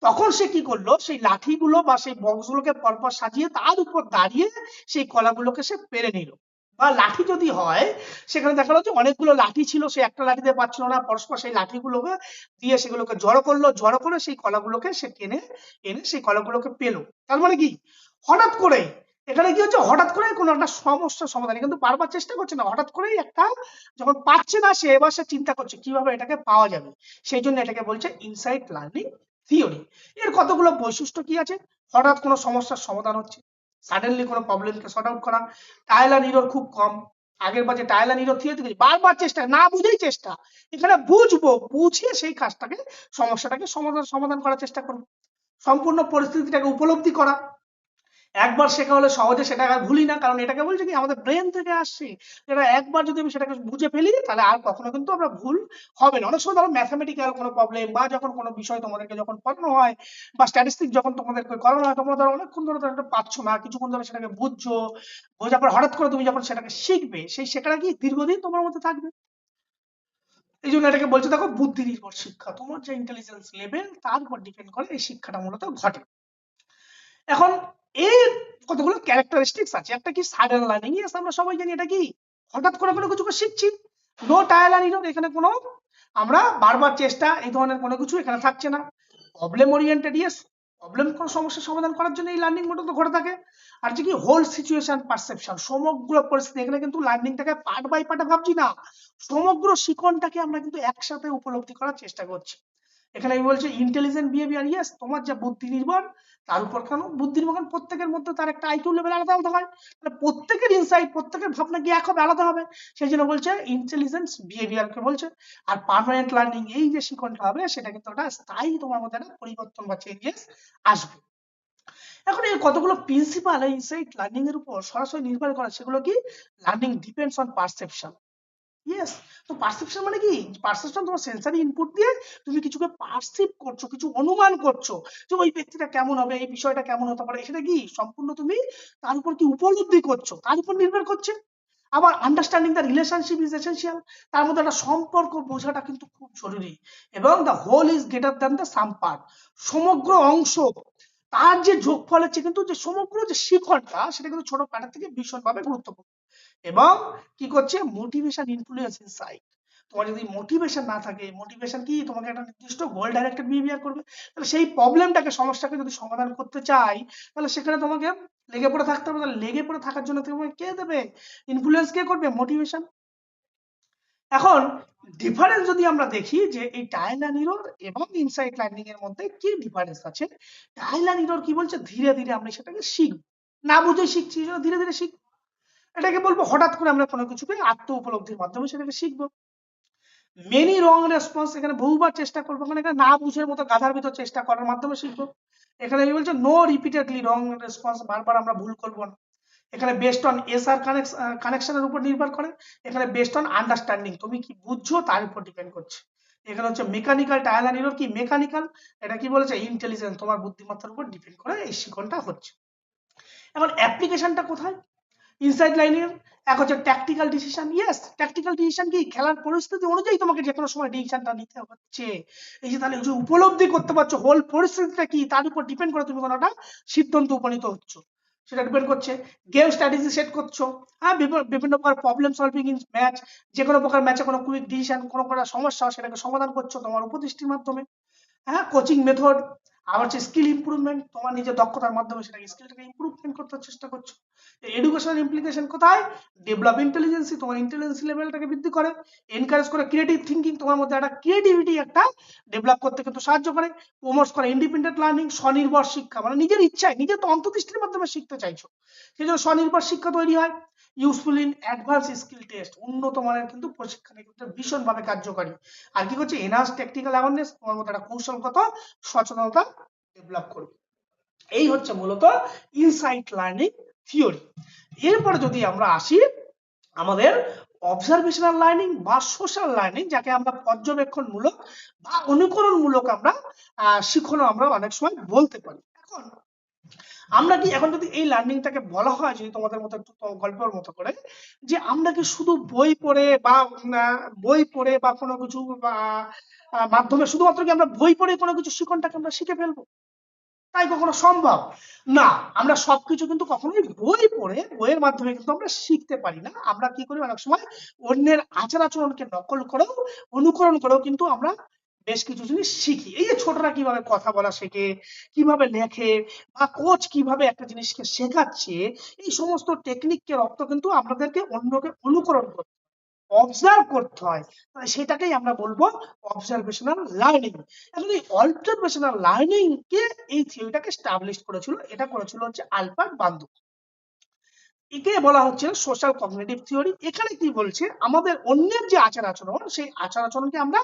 তখন সে কি করলো, সেই লাঠিগুলো বা সেই বক্সগুলোকে পরপর সাজিয়ে তার উপর দাঁড়িয়ে সেই কলাগুলোকে সে পেরে নিল। বা লাঠি যদি হয়, সেখানে দেখা যাচ্ছে অনেকগুলো লাঠি ছিল, সে একটা লাঠি দিয়ে পারছিল না, পরস্পর সেই লাঠিগুলোকে দিয়ে সেগুলোকে জড়ো করলো, জড়ো করে সেই কলাগুলোকে সে টেনে এনে সেই কলাগুলোকে পেলো। তার মানে কি, হঠাৎ করে এখানে কি হচ্ছে, হঠাৎ করে কোনো একটা সমস্যার সমাধান, কিন্তু বারবার চেষ্টা করছে না, হঠাৎ করেই একটা যখন পাচ্ছে না সে, এবার সে চিন্তা করছে কিভাবে এটাকে পাওয়া যাবে। সেই জন্য এটাকে বলছে ইনসাইট লার্নিং থিওরি। এর কতগুলো বৈশিষ্ট্য কি আছে, হঠাৎ কোনো সমস্যার সমাধান হচ্ছে, সাডেনলি কোনো প্রবলেমকে সর্ট আউট করা, ট্রায়াল এন্ড এরর খুব কম। আগের বার যে ট্রায়াল এন্ড এরর থিওরি, বারবার চেষ্টা, না বুঝেই চেষ্টা, এখানে বুঝবো, বুঝে সেই কাজটাকে সমস্যাটাকে সমাধান করার চেষ্টা করবো। সম্পূর্ণ পরিস্থিতিটাকে উপলব্ধি করা, একবার শেখা হলে সহজে সেটা আর ভুলি না, কারণ এটাকে বলছে কি আমাদের ব্রেন থেকে আসছে, এটা একবার যদি আমি সেটাকে বুঝে ফেলি তাহলে আর কখনো কিন্তু আমরা ভুল হবে না। অনেক সময় ধরো ম্যাথামেটিক্যাল কোনো প্রবলেম বা যখন কোনো বিষয় তোমাদেরকে যখন পড়ানো হয় বা স্ট্যাটিস্টিক যখন তোমাদেরকে করানো হয়, তোমরা ধরো অনেকক্ষণ ধরে এটা পাচ্ছ না, কিছুক্ষণ ধরে সেটাকে বুঝছো, বোঝার পর হঠাৎ করে তুমি যখন সেটাকে শিখবে, সেই শেখাটা কি দীর্ঘদিন তোমার মধ্যে থাকবে। এই জন্য এটাকে বলছে দেখো বুদ্ধি নির্ভর শিক্ষা, তোমার যে ইন্টেলিজেন্স লেভেল তার উপর ডিপেন্ড করে এই শিক্ষাটা মূলত ঘটে। এখন এর কতগুলো ক্যারেক্টারিস্টিক্স আছে। একটা কি সাডেন লার্নিং, ইয়েস আমরা সবাই জানি এটা কি হঠাৎ করে কোনো কিছু শিখছি, নো ট্রায়াল এন্ড এরর, এখানে কোনো আমরা বারবার চেষ্টা এই ধরনের কোনো কিছু এখানে থাকছে না। প্রবলেম ওরিয়েন্টেড, ইয়েস প্রবলেম কোনো সমস্যার সমাধান করার জন্য এই লার্নিং মূলত ঘটে থাকে। আর যে কি হোল সিচুয়েশন পারসেপশন, সমগ্র পরিস্থিতি, এখানে কিন্তু লার্নিংটাকে পার্ট বাই পার্টে ভাবছি না, সমগ্র শিকনটাকে আমরা কিন্তু একসাথে উপলব্ধি করার চেষ্টা করছি। এখানে আমি বলছি ইন্টেলিজেন্ট বিহেভিয়ার, ইয়েস তোমার যা বুদ্ধি নির্ভর তার উপর, কেন বুদ্ধি নির্ভর প্রত্যেকের মধ্যে তার একটা আইকিউ লেভেল আলাদা আলাদা হয়, তাহলে প্রত্যেকের ইনসাইট প্রত্যেকের ভাবনা কি এক হবে, আলাদা হবে, সেই জন্য বলছে ইন্টেলিজেন্স বিহেভিয়ারকে বলছে। আর পার্মানেন্ট লার্নিং, এই যে শিক্ষণটা হবে সেটা কিন্তু একটা স্থায়ী, তোমার মধ্যে একটা পরিবর্তন বা চেঞ্জেস আসবে। এখন এই কতগুলো প্রিন্সিপাল ইনসাইট লার্নিং এর উপর সরাসরি নির্ভর করে, সেগুলো কি learning depends on perception. Yes, তো পারসেপশন মানে কি, পারসেপশন তোমার সেন্সরি ইনপুট দিয়ে তুমি কিছুকে পারসিভ করছো, কিছু অনুমান করছো যে ওই ব্যক্তিটা কেমন হবে, এই বিষয়টা কেমন হতে পারে, সেটা কি সম্পূর্ণ তুমি তার উপর কি উপলব্ধি করছো তার উপর নির্ভর করছে। আবার understanding the relationship is essential, তার মধ্যে একটা সম্পর্ক বোঝাটা কিন্তু খুব জরুরি। এবং the whole is greater than the sum part, সমগ্র অংশ তার যে যোগফল হচ্ছে কিন্তু যে সমগ্র যে শিখরটা সেটা কিন্তু ছোট পার্টের থেকে ভীষণভাবে গুরুত্বপূর্ণ। এবং কি করছে মোটিভেশন ইনফ্লুয়েন্স ইনসাইট, তোমার যদি মোটিভেশন না থাকে, মোটিভেশন কি তোমাকে একটা নির্দিষ্ট গোল ডাইরেক্টেড বিহেভিয়ার করবে, তাহলে সেই প্রবলেমটাকে সমস্যাকে যদি সমাধান করতে চাই তাহলে সেখানে তোমাকে লেগে পড়ে থাকতে হবে। তাহলে লেগে পড়ে থাকার জন্য তোমাকে কে দেবে, ইনফ্লুয়েন্স কে করবে, মোটিভেশন। এখন ডিফারেন্স যদি আমরা দেখি যে এই ট্রায়াল এন্ড এরর এবং ইনসাইট লার্নিং এর মধ্যে কি ডিফারেন্স আছে। ট্রায়াল এন্ড এরর কি বলছে, ধীরে ধীরে আমরা সেটাকে শিখব, না বুঝে শিখছি ধীরে ধীরে শিখব। এটাকে বলবো হঠাৎ করে আমরা কোনো কিছুকে আত্ম উপলব্ধির মাধ্যমে সেটাকে শিখবো। মেনি রং রেসপন্স, এখানে বহুবার চেষ্টা করবো, মানে এখানে না বুঝের মতো গাধার ভিতর চেষ্টা করার মাধ্যমে শিখবো। এখানে আমি বলছি নো রিপিটেডলি রং রেসপন্স, বারবার আমরা ভুল করবো না। এখানে বেস্ট অন এসআর কানেকশনের উপর নির্ভর করে। এখানে বেস্ট অন আন্ডারস্ট্যান্ডিং, তুমি কি বুঝছো তার উপর ডিপেন্ড করছে। এখানে হচ্ছে মেকানিক্যাল ট্রায়াল এন্ড এরর, কি মেকানিক্যাল, এটা কি বলেছে ইন্টেলিজেন্স, তোমার বুদ্ধিমত্তার উপর ডিপেন্ড করে এই শিখনটা হচ্ছে। এখন অ্যাপ্লিকেশনটা কোথায়, ইনসাইড লাইনের এক হচ্ছে tactical decision, yes tactical decision কি খেলার পরিস্থিতি অনুযায়ী তোমাকে যে কোনো সময় ডিসিশনটা নিতে হচ্ছে। এই যে তাহলে উপলব্ধি করতে পারছো হোল পরিস্থিতিটা কি তার উপর ডিপেন্ড করে তুমি কোনোটা সিদ্ধান্ত উপনীত হচ্ছ, সেটা ডিপেন্ড করছে। গেম স্ট্র্যাটেজি সেট করছো, হ্যাঁ বিভিন্ন প্রকার প্রবলেম সলভিং ইন ম্যাচ, যে কোনো প্রকার ম্যাচে কোনো কুইক ডিসিশন, কোনো প্রকার সমস্যা সেটাকে সমাধান করছো তোমার উপদৃষ্টির মাধ্যমে। হ্যাঁ কোচিং মেথড, আবার হচ্ছে স্কিল ইমপ্রুভমেন্ট, তোমার নিজের দক্ষতার মাধ্যমে সেটাকে স্কিলটাকে ইমপ্রুভমেন্ট করতে চেষ্টা করছো। এডুকেশনাল ইমপ্লিকেশন কোথায়, ডেভেলপ ইন্টেলিজেন্সি, তোমার ইন্টেলিজেন্সি লেভেলটাকে বৃদ্ধি করে, এনকারেজ করে ক্রিয়েটিভ থিঙ্কিং, তোমার মধ্যে একটা ক্রিয়েটিভিটি একটা ডেভেলপ করতে কিন্তু সাহায্য করে, প্রমোটস করে ইন্ডিপেন্ডেন্ট লার্নিং, স্বনির্ভর শিক্ষা, মানে নিজের ইচ্ছায় নিজের তো অন্তর্দৃষ্টির মাধ্যমে শিখতে চাইছো, সেই জন্য স্বনির্ভর শিক্ষা তৈরি হয়। Useful in advance skill test, উন্নত মানের কিন্তু প্রশিক্ষণে কিন্তু ভীষণভাবে কার্যকারী। আর কি করছে এনহান্স টেকনিক্যাল অ্যাওয়ারনেস, তোমার মধ্যে একটা কৌশলগত সচেতনতা ডেভেলপ করবে। এই হচ্ছে মূলত ইনসাইট লার্নিং থিওরি। এরপরে যদি আমরা আসি আমাদের অবজারভেশনাল লার্নিং বা সোশ্যাল লার্নিং, যাকে আমরা পর্যবেক্ষণমূলক বা অনুকরণমূলক আমরা শিখনও আমরা অনেক সময় বলতে পারি। এখন আমরা কি এখন যদি এই লার্নিংটাকে বলা হয়, যদি তোমাদের মতো একটু গল্পের মতো করে, যে আমরা কি শুধু বই পড়ে বা কোনো কিছু মাধ্যমে শুধুমাত্র কি আমরা বই পড়ে কোনো কিছু শিখনটাকে আমরা শিখে ফেলবো, তাই কখনো সম্ভব না। আমরা সবকিছু কিন্তু কখনোই বই পড়ে বইয়ের মাধ্যমে কিন্তু আমরা শিখতে পারি না। আমরা কি করি অনেক সময় অন্যের আচার আচরণকে নকল করেও অনুকরণ করেও কিন্তু আমরা বেশ কিছু জিনিস শিখি। এই যে ছোটরা কিভাবে কথা বলা শেখে, কিভাবে লেখে, বা কোচ কিভাবে একটা জিনিসকে শেখাচ্ছে, এই সমস্ত টেকনিককে রপ্ত কিন্তু আপনাদেরকে অন্যকে অনুকরণ করতে, অবজার্ভ করতে হয়, সেটাকেই আমরা বলবো অবজারভেশনাল লার্নিং। এখন এই অবজারভেশনাল লার্নিং কে এই থিওরিটাকে এস্টাবলিশ করেছিল, এটা করেছিল হচ্ছে আলবার্ট বান্দু। একে বলা হচ্ছে সোশ্যাল কগনিটিভ থিওরি। এখানে কি বলছে, আমাদের অন্যের যে আচার আচরণ সেই আচার আচরণকে আমরা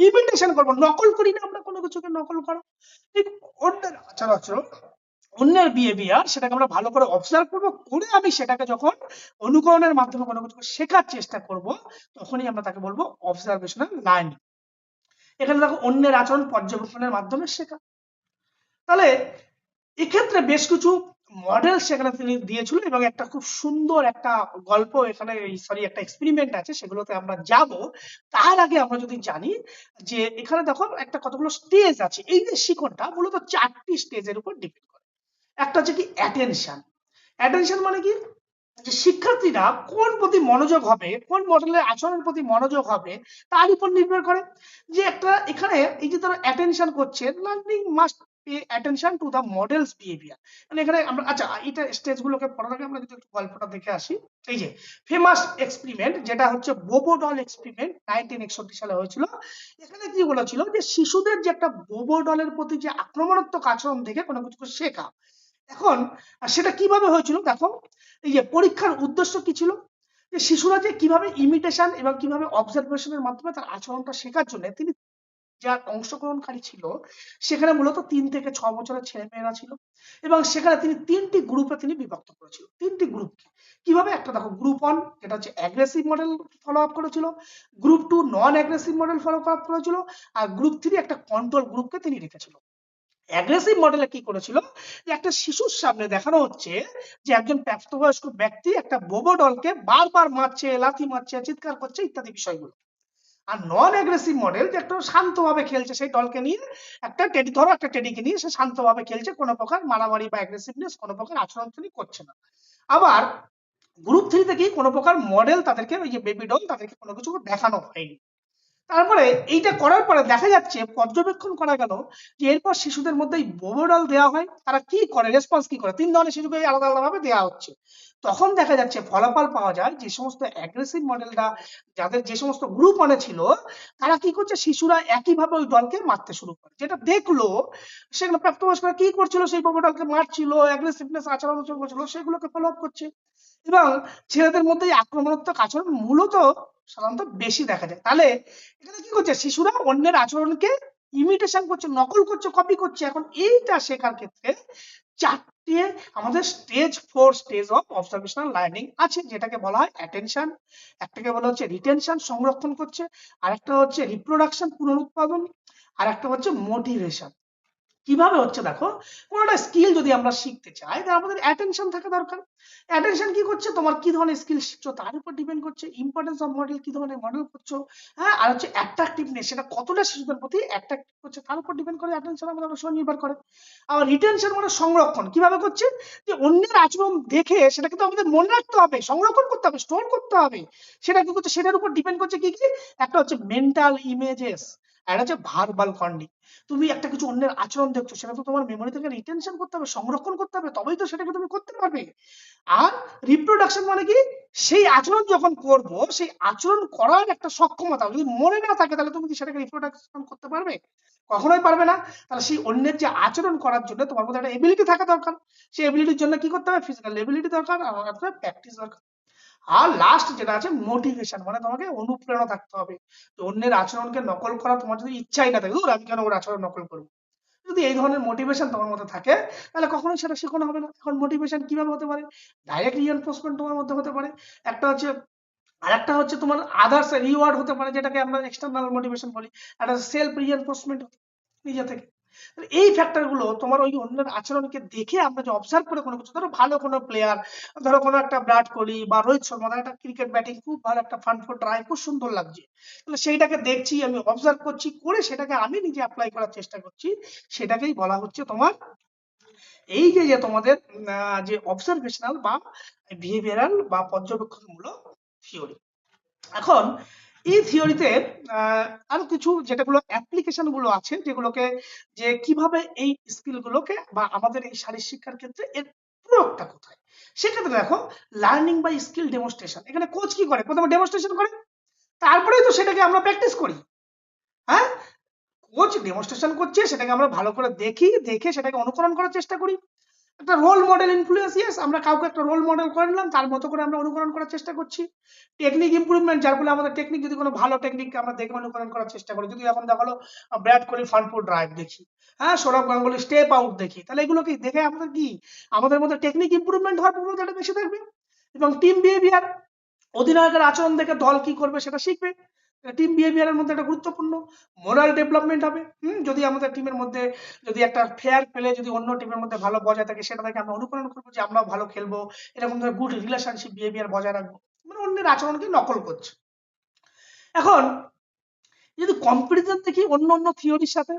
ইমিটেশন করব, নকল করি না আমরা কোনো কিছুকে নকল করো, ঠিক অন্যের আচার আচরণ অন্যের বিহেভিয়ার সেটাকে আমরা ভালো করে অবজার্ভ করবো, করে আমি সেটাকে যখন অনুকরণের মাধ্যমে কোনো কিছু শেখার চেষ্টা করব, তখনই আমরা তাকে বলবো অবজারভেশনাল লার্নিং। এখানে দেখো অন্যের আচরণ পর্যবেক্ষণের মাধ্যমে শেখা। তাহলে এক্ষেত্রে বেশ কিছু মডেল সেখানে তিনি দিয়েছিল এবং একটা খুব সুন্দর একটা গল্প এখানে, সরি একটা এক্সপেরিমেন্ট আছে, সেগুলোতে আমরা যাব। তার আগে আমরা যদি জানি যে এখানে দেখো একটা কতগুলো স্টেজ আছে, এই যে শিখনটা মূলত 4টি স্টেজের উপর ডিপেন্ড করে। একটা হচ্ছে কি অ্যাটেনশন। অ্যাটেনশন মানে কি, যে শিক্ষার্থীরা কোন প্রতি মনোযোগ হবে, কোন মডেলের আচরণের প্রতি মনোযোগ হবে, তার উপর নির্ভর করে। যে একটা এখানে এই যে তারা অ্যাটেনশন করছে, learning must pay attention to the models behaviour. মানে এখানে আমরা, আচ্ছা এটা স্টেজগুলোকে পড়ার আগে আমরা যদি একটু গল্পটা দেখে আসি। এই যে ফেমাস এক্সপেরিমেন্ট যেটা হচ্ছে বোবো ডল এক্সপেরিমেন্ট 1961 সালে হয়েছিল। এখানে কি বলেছিল যে শিশুদের যে একটা বোবো ডলের প্রতি যে আক্রমণাত্মক আচরণ দেখে কোনো কিছু শেখা। এখন সেটা কিভাবে হয়েছিল দেখো, এই যে পরীক্ষার উদ্দেশ্য কি ছিল, যে শিশুরা যে কিভাবে ইমিটেশন এবং কিভাবে অবজারভেশনের মাধ্যমে তার আচরণটা শেখার জন্য তিনি, যার অংশগ্রহণকারী ছিল সেখানে মূলত 3 থেকে 6 বছরের ছেলেমেয়েরা ছিল। এবং সেখানে তিনি 3টি গ্রুপে তিনি বিভক্ত করেছিল। 3টি গ্রুপ কিভাবে, একটা দেখো গ্রুপ 1 যেটা হচ্ছে অ্যাগ্রেসিভ মডেল ফলো আপ করেছিল, গ্রুপ 2 নন অ্যাগ্রেসিভ মডেল ফলো আপ করেছিল, আর গ্রুপ 3 একটা কন্ট্রোল গ্রুপকে তিনি রেখেছিল। অ্যাগ্রেসিভ মডেলে কি করেছিল, যে একটা শিশুর সামনে দেখানো হচ্ছে যে একজন প্রাপ্তবয়স্ক ব্যক্তি একটা বোবো ডলকে বারবার মারছে, লাথি মারছে, চিৎকার করছে ইত্যাদি বিষয়গুলো। আর নন অ্যাগ্রেসিভ মডেল যে একটা শান্তভাবে খেলছে, সেই ডলকে নিয়ে একটা টেডি, ধরো একটা টেডিকে নিয়ে সে শান্তভাবে খেলছে, কোনো প্রকার মারামারি বা অ্যাগ্রেসিভনেস কোনো প্রকার আচরণ তিনি করছে না। আবার গ্রুপ 3 থেকে কোনো প্রকার মডেল তাদেরকে, ওই যে বেবি ডল, তাদেরকে কোনো কিছু দেখানো হয়নি। তারপরে এইটা করার পরে দেখা যাচ্ছে, পর্যবেক্ষণ করা গেল যে এরপর শিশুদের মধ্যে এই বোবোডল দেওয়া হয়, তারা কি করে, রেসপন্স কি করে, 3 ধরনের শিশুকে আলাদা আলাদা ভাবে দেওয়া হচ্ছে। তখন দেখা যাচ্ছে ফলাফল পাওয়া যায়, যে সমস্ত অ্যাগ্রেসিভ মডেলটা, যাদের যে সমস্ত গ্রুপ মানে ছিল, তারা কি করছে, শিশুরা একইভাবে ওই দলকে মারতে শুরু করে, যেটা দেখলো সেগুলো প্রাপ্তবয়স্করা কি করছিল, সেই বোবোডলকে মারছিল, অ্যাগ্রেসিভনেস আচরণ করছিল, সেগুলোকে ফলো আপ করছে। এবং ছেলেদের মধ্যে এই আক্রমণাত্মক আচরণ মূলত সাধারণত বেশি দেখা যায়। তাহলে এখানে কি করছে, শিশুরা অন্যের আচরণকে ইমিটেশন করছে, নকল করছে, কপি করছে। এখন এইটা শেখার ক্ষেত্রে 4টে আমাদের স্টেজ অফ অবজারভেশনাল লার্নিং আছে, যেটাকে বলা হয় অ্যাটেনশন, একটাকে বলা হচ্ছে রিটেনশন, সংরক্ষণ করছে, আর একটা হচ্ছে রিপ্রোডাকশন, পুনরুৎপাদন, আর একটা হচ্ছে মোটিভেশন। কিভাবে হচ্ছে দেখো, কোন একটা স্কিল যদি আমরা শিখতে চাই, তাহলে আমাদের অ্যাটেনশন থাকা দরকার। অ্যাটেনশন কি করছে, তোমার কি ধরনের স্কিল শিখছো তার উপর ডিপেন্ড করছে। ইম্পর্টেন্স অফ মডেল, কি ধরনের মডেল করছো, হ্যাঁ, আর হচ্ছে অ্যাট্রাকটিভনেস, সেটা কতটা শিশুদের প্রতি অ্যাট্রাক্টিভ করছে তার উপর ডিপেন্ড করে, অ্যাটেনশন আমাদের অনেক সময় নির্ভর করে। আবার রিটেনশন মানে সংরক্ষণ, কিভাবে করছে, যে অন্যের আচরণ দেখে সেটা কিন্তু আমাদের মনে রাখতে হবে, সংরক্ষণ করতে হবে, স্টোর করতে হবে। সেটা কি করছে, সেটার উপর ডিপেন্ড করছে কি কি, একটা হচ্ছে মেন্টাল ইমেজেস, আর হচ্ছে ভার্বাল কন্ডিং। তুমি একটা কিছু অন্যের আচরণ দেখছো, সেটা তো তোমার মেমোরি থেকে রিটেনশন করতে হবে, সংরক্ষণ করতে হবে, তবেই তো সেটাকে তুমি করতে পারবে। আর রিপ্রোডাকশন মানে কি, সেই আচরণ যখন করব, সেই আচরণ করার একটা সক্ষমতা যদি মনে না থাকে, তাহলে তুমি কি সেটাকে রিপ্রোডাকশন করতে পারবে? কখনোই পারবে না। তাহলে সেই অন্যের যে আচরণ করার জন্য তোমার মধ্যে একটা এবিলিটি থাকা দরকার। সেই এবিলিটির জন্য কি করতে হবে, ফিজিক্যাল এবিলিটি দরকার, আর একটা প্র্যাকটিস দরকার। আর লাস্ট যেটা আছে মোটিভেশন, মানে তোমাকে অনুপ্রেরণা থাকতে হবে। তো অন্যের আচরণকে নকল করা তোমার যদি ইচ্ছাই না থাকে, ধুর আমি কেন ওর আচরণ নকল করবো, যদি এই ধরনের মোটিভেশন তোমার মধ্যে থাকে, তাহলে কখনোই সেটা শেখানো হবে না। এখন মোটিভেশন কিভাবে হতে পারে, ডাইরেক্ট রিইনফোর্সমেন্ট তোমার মধ্যে হতে পারে, একটা হচ্ছে, আরেকটা হচ্ছে তোমার আদার্স রিওয়ার্ড হতে পারে, যেটাকে আমরা এক্সটার্নাল মোটিভেশন বলি, একটা সেলফ রিইনফোর্সমেন্ট নিজে থেকে। এই ফ্যাক্টর গুলো তোমার ওই অন্যের আচরণকে দেখে আমরা যে অবজার্ভ করে কোনো কিছু, ধরো ভালো কোনো প্লেয়ার, ধরো কোনো একটা বিরাট কোহলি বা রোহিত শর্মা, একটা ক্রিকেট ব্যাটিং খুব ভালো, একটা ফ্রন্ট ফুট ড্রাইভ খুব সুন্দর লাগছে, তাহলে সেইটাকে দেখছি, আমি অবজার্ভ করছি, করে সেটাকে আমি নিজে অ্যাপ্লাই করার চেষ্টা করছি, সেটাকেই বলা হচ্ছে তোমার এই যে যে তোমাদের যে অবজারভেশনাল বা বিহেভিয়ারাল বা পর্যবেক্ষণমূলক থিওরি। এখন এই থিওরিতে আরো কিছু যেটাগুলো অ্যাপ্লিকেশন গুলো আছে, যেগুলোকে, যে কিভাবে এই স্কিল গুলোকে বা আমাদের এই শারীরিক শিক্ষার ক্ষেত্রে এর প্রয়োগটা কোথায়, সেক্ষেত্রে দেখো, লার্নিং বাই স্কিল ডেমনস্ট্রেশন। এখানে কোচ কি করে, প্রথমে ডেমনস্ট্রেশন করে, তারপরেই তো সেটাকে আমরা প্র্যাকটিস করি। হ্যাঁ, কোচ ডেমনস্ট্রেশন করছে, সেটাকে আমরা ভালো করে দেখি, দেখে সেটাকে অনুকরণ করার চেষ্টা করি। একটা রোল মডেল ইনফ্লুয়েন্স, ইয়েস, আমরা কাউকে একটা রোল মডেল করে নিলাম, তার মতো করে আমরা অনুকরণ করার চেষ্টা করছি। টেকনিক ইমপ্রুভমেন্ট, যার ফলে আমাদের টেকনিক, যদি কোনো ভালো টেকনিক আমরা দেখে অনুকরণ করার চেষ্টা করি, যদি এখন দেখালো Virat Kohli front foot drive দেখি, হ্যাঁ, সৌরভ গাঙ্গুলি স্টেপ আউট দেখি, তাহলে এগুলো কি দেখে আমাদের কি, আমাদের মধ্যে টেকনিক ইমপ্রুভমেন্ট হওয়ার প্রবণতাটা বেশি থাকবে। এবং টিম বিহেভিয়ার, অধিনায়কের আচরণ দেখে দল কি করবে সেটা শিখবে। টিম বিহেভিয়ারের মধ্যে একটা গুরুত্বপূর্ণ মোরাল ডেভেলপমেন্ট হবে। যদি আমাদের টিমের মধ্যে যদি একটা ফেয়ার প্লে যদি অন্য টিমের মধ্যে ভালো বজায় থাকে, সেটা থেকে আমরা অনুকরণ করবো যে আমরাও ভালো খেলবো, এরকম ধরনের গুড রিলেশনশিপ বিহেভিয়ার বজায় রাখবো, মানে অন্যের আচরণকে নকল করছে। এখন যদি কম্পারিজন দেখি অন্য অন্য থিওরির সাথে,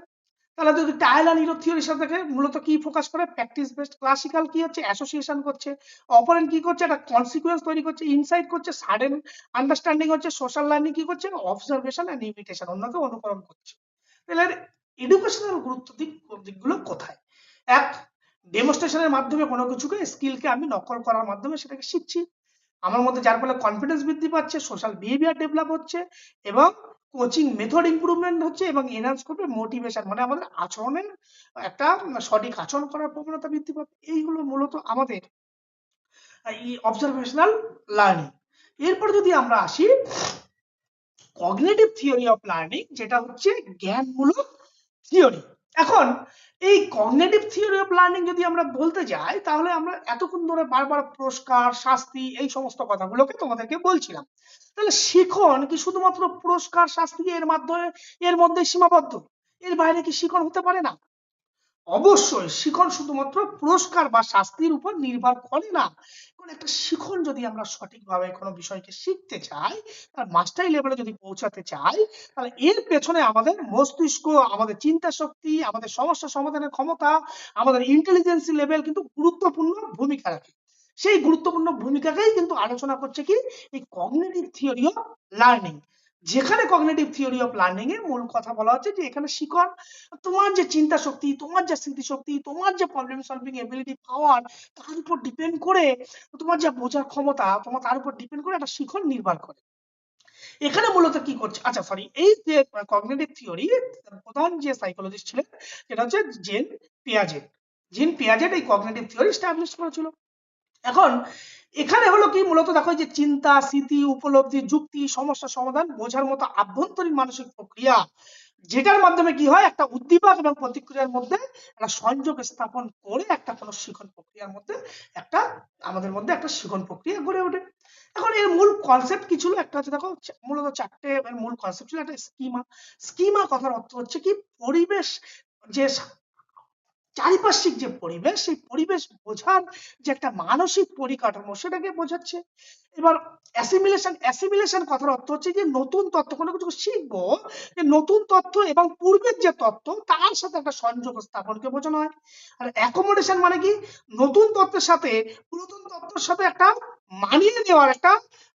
তাহলে যদি টাইল আর ইরো থিওরির সাথে দেখে মূলত কি ফোকাস করে, প্র্যাকটিস বেসড। ক্লাসিক্যাল কি হচ্ছে, অ্যাসোসিয়েশন করছে, অপারেন্ট কি করছে, একটা কনসিকুয়েন্স তৈরি করছে, ইনসাইট করছে, সাডেন আন্ডারস্ট্যান্ডিং হচ্ছে, সোশ্যাল লার্নিং কি করছে, অবজারভেশন এন্ড ইমিটেশন, অন্যকে অনুকরণ করছে। তাহলে এডুকেশনাল দিকগুলো কোথায়? এক, ডেমনস্ট্রেশনের মাধ্যমে কোনো কিছুকে স্কিলকে আমি নকল করার মাধ্যমে সেটাকে শিখছি, আমার মধ্যে যার ফলে কনফিডেন্স বৃদ্ধি পাচ্ছে, সোশ্যাল বিহেভিয়ার ডেভেলপ হচ্ছে, এবং কোচিং মেথড ইমপ্রুভমেন্ট হচ্ছে, এবং এনহান্স করবে মোটিভেশন, মানে আমাদের আচরণের একটা সঠিক আচরণ করার প্রবণতা বৃদ্ধি পাবে। এইগুলো মূলত আমাদের এই অবজারভেশনাল লার্নিং। এরপর যদি আমরা আসি কগনিটিভ থিওরি অফ লার্নিং, যেটা হচ্ছে জ্ঞানমূলক থিওরি। এখন এই কগনিটিভ থিওরি অফ লার্নিং যদি আমরা বলতে যাই, তাহলে আমরা এতক্ষণ ধরে বারবার পুরস্কার, শাস্তি, এই সমস্ত কথাগুলোকে তোমাদেরকে বলছিলাম। তাহলে শিখন কি শুধুমাত্র পুরস্কার, শাস্তি এর মধ্যে সীমাবদ্ধ? এর বাইরে কি শিখন হতে পারে না? অবশ্যই শিখন শুধুমাত্র পুরস্কার বা শাস্তির উপর নির্ভর করে না। কোন একটা শিখন যদি আমরা সঠিকভাবে কোনো বিষয়কে শিখতে চাই, তার মাস্টারি লেভেলে যদি পৌঁছাতে চাই, তাহলে এর পেছনে আমাদের মস্তিষ্ক, আমাদের চিন্তা শক্তি, আমাদের সমস্যা সমাধানের ক্ষমতা, আমাদের ইন্টেলিজেন্সি লেভেল কিন্তু গুরুত্বপূর্ণ ভূমিকা রাখে। সেই গুরুত্বপূর্ণ ভূমিকাকেই কিন্তু আলোচনা করছে কি এই কগনিটিভ থিওরি অফ লার্নিং, যেখানে কগনিটিভ থিওরি অফ লার্নিং এর মূল কথা বলা হচ্ছে যে এখানে শিখন তোমার যে চিন্তা শক্তি, তোমার যে স্মৃতিশক্তি, তোমার যে প্রবলেম সলভিং এবিলিটি পাওয়ার, তার উপর ডিপেন্ড করে, তোমার যে বোঝার ক্ষমতা, তোমার তার উপর ডিপেন্ড করে একটা শিখন নির্ভর করে। এখানে মূলত কি করছে, আচ্ছা সরি, এই যে কগনিটিভ থিওরি প্রধান যে সাইকোলজিস্ট ছিলেন সেটা হচ্ছে জেন পিয়াজেট। জেন পিয়াজেট এই কগনিটিভ থিওরি এস্টাবলিশ করেছিল। এখন এখানে হলো কি, মূলত দেখো যে চিন্তা, স্মৃতি, উপলব্ধি, যুক্তি, সমস্যা সমাধান বোঝার মতো আভ্যন্তরীণ মানসিক প্রক্রিয়া, যেটার মাধ্যমে কি হয়, একটা উদ্দীপক এবং প্রতিক্রিয়ার মধ্যে একটা সংযোগ স্থাপন করে একটা কোনো শিখন প্রক্রিয়ার মধ্যে একটা আমাদের মধ্যে একটা শিখন প্রক্রিয়া গড়ে ওঠে। এখন এর মূল কনসেপ্ট কি ছিল, একটা হচ্ছে দেখো মূলত চারটে মূল কনসেপ্ট ছিল। একটা স্কিমা। স্কিমা কথার অর্থ হচ্ছে কি, পরিবেশ, যে চারিপার্শ্বিক যে পরিবেশ, সেই পরিবেশ বোঝার যে একটা মানসিক পরিকাঠামো, সেটাকে বোঝাচ্ছে। এবার অ্যাসিমিলেশন। অ্যাসিমিলেশন কথার অর্থ হচ্ছে যে নতুন তথ্য, কোনো কিছু শিখবো, যে নতুন তথ্য এবং পূর্বের যে তথ্য তার সাথে একটা সংযোগ স্থাপনকে বোঝানো হয়। আর অ্যাকোমোডেশন মানে কি, নতুন তথ্যের সাথে পুরাতন তথ্যের সাথে একটা মানিয়ে নেওয়ার একটা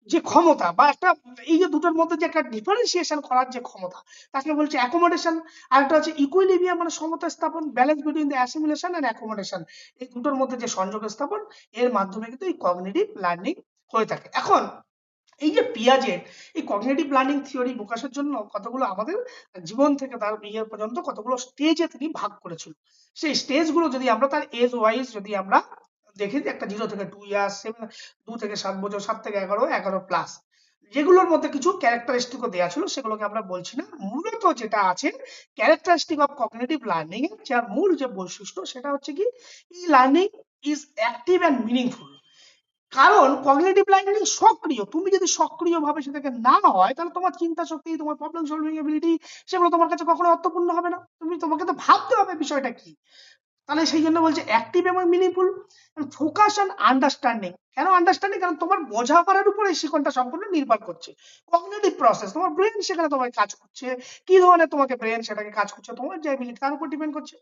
যে ক্ষমতা, বা একটা এই যে দুটোর মধ্যে যে একটা ডিফারেন্সিয়েশন করার যে ক্ষমতা, তাকে বলছে অ্যাকোমোডেশন। আরেকটা হচ্ছে ইকুইলিব্রিয়াম, মানে সমতা স্থাপন, balance between the assimilation and accommodation. এই দুটোর মধ্যে যে সংযোগ স্থাপন, এর মাধ্যমে কিন্তু এই কগনিটিভ লার্নিং হয়ে থাকে। এখন এই যে পিয়াজেট এই কগনিটিভ লার্নিং থিওরি প্রকাশের জন্য কতগুলো আমাদের জীবন থেকে তার ইয়ে পর্যন্ত কতগুলো স্টেজে তিনি ভাগ করেছিল। সেই স্টেজগুলো যদি আমরা তার এজ ওয়াইজ যদি আমরা দেখি, যে একটা 0 থেকে 2 ইয়ার্স, 2 থেকে 7 বছর, 7 থেকে 11, 11 প্লাস, যেগুলোর মধ্যে কিছু ক্যারেক্টারিস্টিকও দেওয়া ছিল, সেগুলোকে আমরা বলছি না। মূলত যেটা আছে ক্যারেক্টারিস্টিক অফ কগনিটিভ লার্নিং এর যার মূল যে বৈশিষ্ট্য, সেটা হচ্ছে কি, এই learning is active and meaningful. কারণ কগনিটিভ লার্নিং সক্রিয়, তুমি যদি সক্রিয়ভাবে সেটাকে না হয়, তাহলে তোমার চিন্তা শক্তি, তোমার প্রবলেম সলভিং এবিলিটি, সেগুলো তোমার কাছে কখনো অর্থপূর্ণ হবে না। তোমাকে তো ভাবতে হবে বিষয়টা কি। তাহলে সেই জন্য বলছে অ্যাক্টিভ এবং মিনিংফুল। Focus on understanding. কেন আন্ডারস্ট্যান্ডিং? কারণ তোমার বোঝাপড়ার উপর এই শিখনটা সম্পূর্ণ নির্ভর করছে। কগনিটিভ প্রসেস, তোমার ব্রেন সেখানে তোমার কাজ করছে, কি ধরনের তোমাকে ব্রেন সেটাকে কাজ করছে, তোমার যে এবিলিটি তার উপর ডিপেন্ড করছে।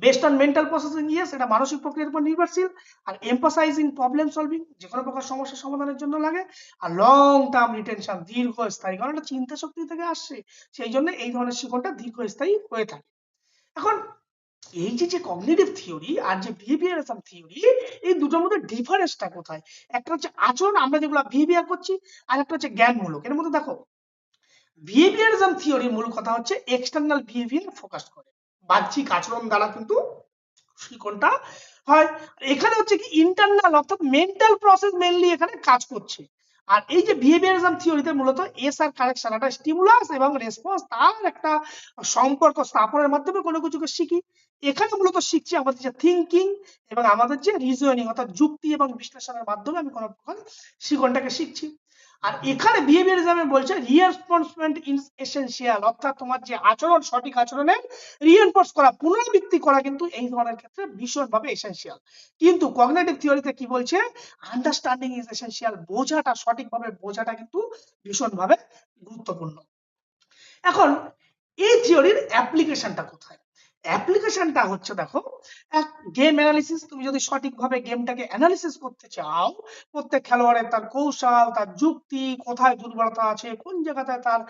Based on mental processing, yes, এটা মানসিক প্রক্রিয়ার উপর নির্ভরশীল। আর এমফাসাইজ ইন প্রবলেম সলভিং, যে কোনো প্রকার সমস্যা সমাধানের জন্য লাগে। আর লং টার্ম রিটেনশন, দীর্ঘস্থায়ী, কারণ এটা চিন্তা শক্তি থেকে আসছে, সেই জন্য এই ধরনের শিখনটা দীর্ঘস্থায়ী হয়ে থাকে। এখন এই যে কগনিটিভ থিওরি আর যে বিহেভিয়ারিজম থিওরি, এই দুটোর মধ্যে ডিফারেন্সটা কোথায়? একটা হচ্ছে আচরণ, আমরা যেগুলো বিহেভিয়ার করছি, আর একটা হচ্ছে জ্ঞানমূলক। এর মধ্যে দেখো, বিহেভিয়ারিজম থিওরি মূল কথা হচ্ছে এক্সটার্নাল বিহেভিয়ার ফোকাস করে, বাহ্যিক আচরণ দ্বারা কিন্তু শিখনটা হয়। এখানে হচ্ছে কি ইন্টারনাল, অর্থাৎ মেন্টাল প্রসেস মেইনলি এখানে কাজ করছে। আর এই যে বিহেভিয়ারিজম থিওরিতে মূলত এস আর কারেকশন, একটা স্টিমুলাস এবং রেসপন্স, তার একটা সম্পর্ক স্থাপনের মাধ্যমে কোনো কিছুকে শিখি। এখানে মূলত শিখছি আমাদের যে থিঙ্কিং এবং আমাদের যে রিজনিং, অর্থাৎ যুক্তি এবং বিশ্লেষণের মাধ্যমে আমি কোনো প্রকার শিখনটাকে শিখছি। আর এখানে বিহেভিয়ারিজমে বলছে রিএনফোর্সমেন্ট ইজ এসেনশিয়াল, অর্থাৎ তোমার যে আচরণ, সঠিক আচরণের রিএনফোর্স করা, পুনরাবৃত্তি করা কিন্তু এই ধরনের ক্ষেত্রে ভীষণভাবে এসেনশিয়াল। কিন্তু কগনিটিভ থিওরিতে কি বলছে, আন্ডারস্ট্যান্ডিং ইজ এসেনশিয়াল, বোঝাটা, সঠিকভাবে বোঝাটা কিন্তু ভীষণভাবে গুরুত্বপূর্ণ। এখন এই থিওরির অ্যাপ্লিকেশনটা কোথায়? অ্যাপ্লিকেশনটা হচ্ছে, দেখো, এক গেম অ্যানালিসিস, তুমি যদি সঠিকভাবে গেমটাকে অ্যানালিসিস করতে চাও, প্রত্যেক খেলোয়াড়ের তার কৌশল, তার যুক্তি, কোথায় দুর্বলতা আছে, কোন জায়গাতে তার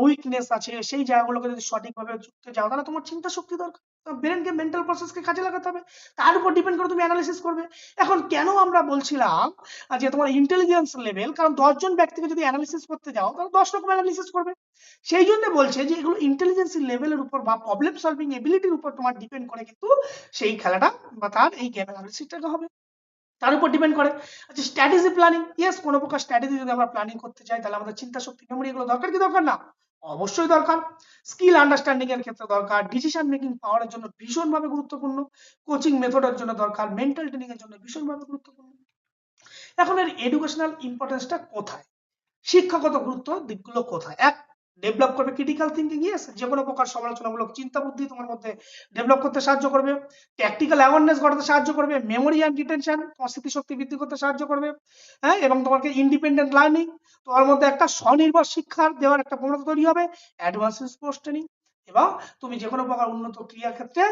উইকনেস আছে, সেই জায়গাগুলোকে যদি সঠিকভাবে যুক্তে যাও, তাহলে তোমার চিন্তা শক্তি দরকার, ব্রেনকে, মেন্টাল প্রসেসকে কাজে লাগাতে হবে, তার উপর ডিপেন্ড করে তুমি অ্যানালিসিস করবে। এখন কেন আমরা বলছিলাম যে তোমার ইন্টেলিজেন্স লেভেল, কারণ 10 জন ব্যক্তিকে যদি অ্যানালিসিস করতে যাও তাহলে 10 রকম অ্যানালিসিস করবে। সেই জন্য বলছে যে এগুলো ইন্টেলিজেন্স লেভেলের উপর বা প্রবলেম সলভিং এবিলিটির উপর তোমার ডিপেন্ড করে কিন্তু সেই খেলাটা বা তার এই গেম অ্যানালিসিসটা হবে, তার উপর ডিপেন্ড করে। আচ্ছা, স্ট্র্যাটেজি প্ল্যানিং, ইয়েস, কোনো প্রকার স্ট্র্যাটেজি যদি আমরা প্ল্যানিং করতে চাই তাহলে আমাদের চিন্তা শক্তি, মেমোরি, এগুলো দরকার কি দরকার না? অবশ্যই দরকার। স্কিল আন্ডারস্ট্যান্ডিং এর ক্ষেত্রে দরকার, ডিসিশন মেকিং পাওয়ারের জন্য ভীষণভাবে গুরুত্বপূর্ণ, কোচিং মেথডের জন্য দরকার, মেন্টাল ট্রেনিং এর জন্য ভীষণভাবে গুরুত্বপূর্ণ। এখন এর এডুকেশনাল ইম্পর্টেন্সটা কোথায়, শিক্ষাগত গুরুত্ব দিকগুলো কোথায়? এক, ডেভেলপ করবে ক্রিটিক্যাল থিঙ্কিং, ইয়েস, যে কোনো প্রকার সমালোচনামূলক চিন্তা বুদ্ধি তোমার মধ্যে ডেভেলপ করতে সাহায্য করবে, ট্যাকটিক্যাল অ্যাওয়ারনেস গড়াতে সাহায্য করবে, মেমোরি অ্যান্ড রিটেনশন, তোমার স্মৃতিশক্তি বৃদ্ধি করতে সাহায্য করবে, হ্যাঁ, এবং তোমাকে ইন্ডিপেন্ডেন্ট লার্নিং, তোমার মধ্যে একটা স্বনির্ভর শিক্ষার দেওয়ার একটা প্রবণতা তৈরি হবে, অ্যাডভান্স স্পোর্টস ট্রেনিং, এবং তুমি যে কোনো প্রকার উন্নত ক্রিয়ার ক্ষেত্রে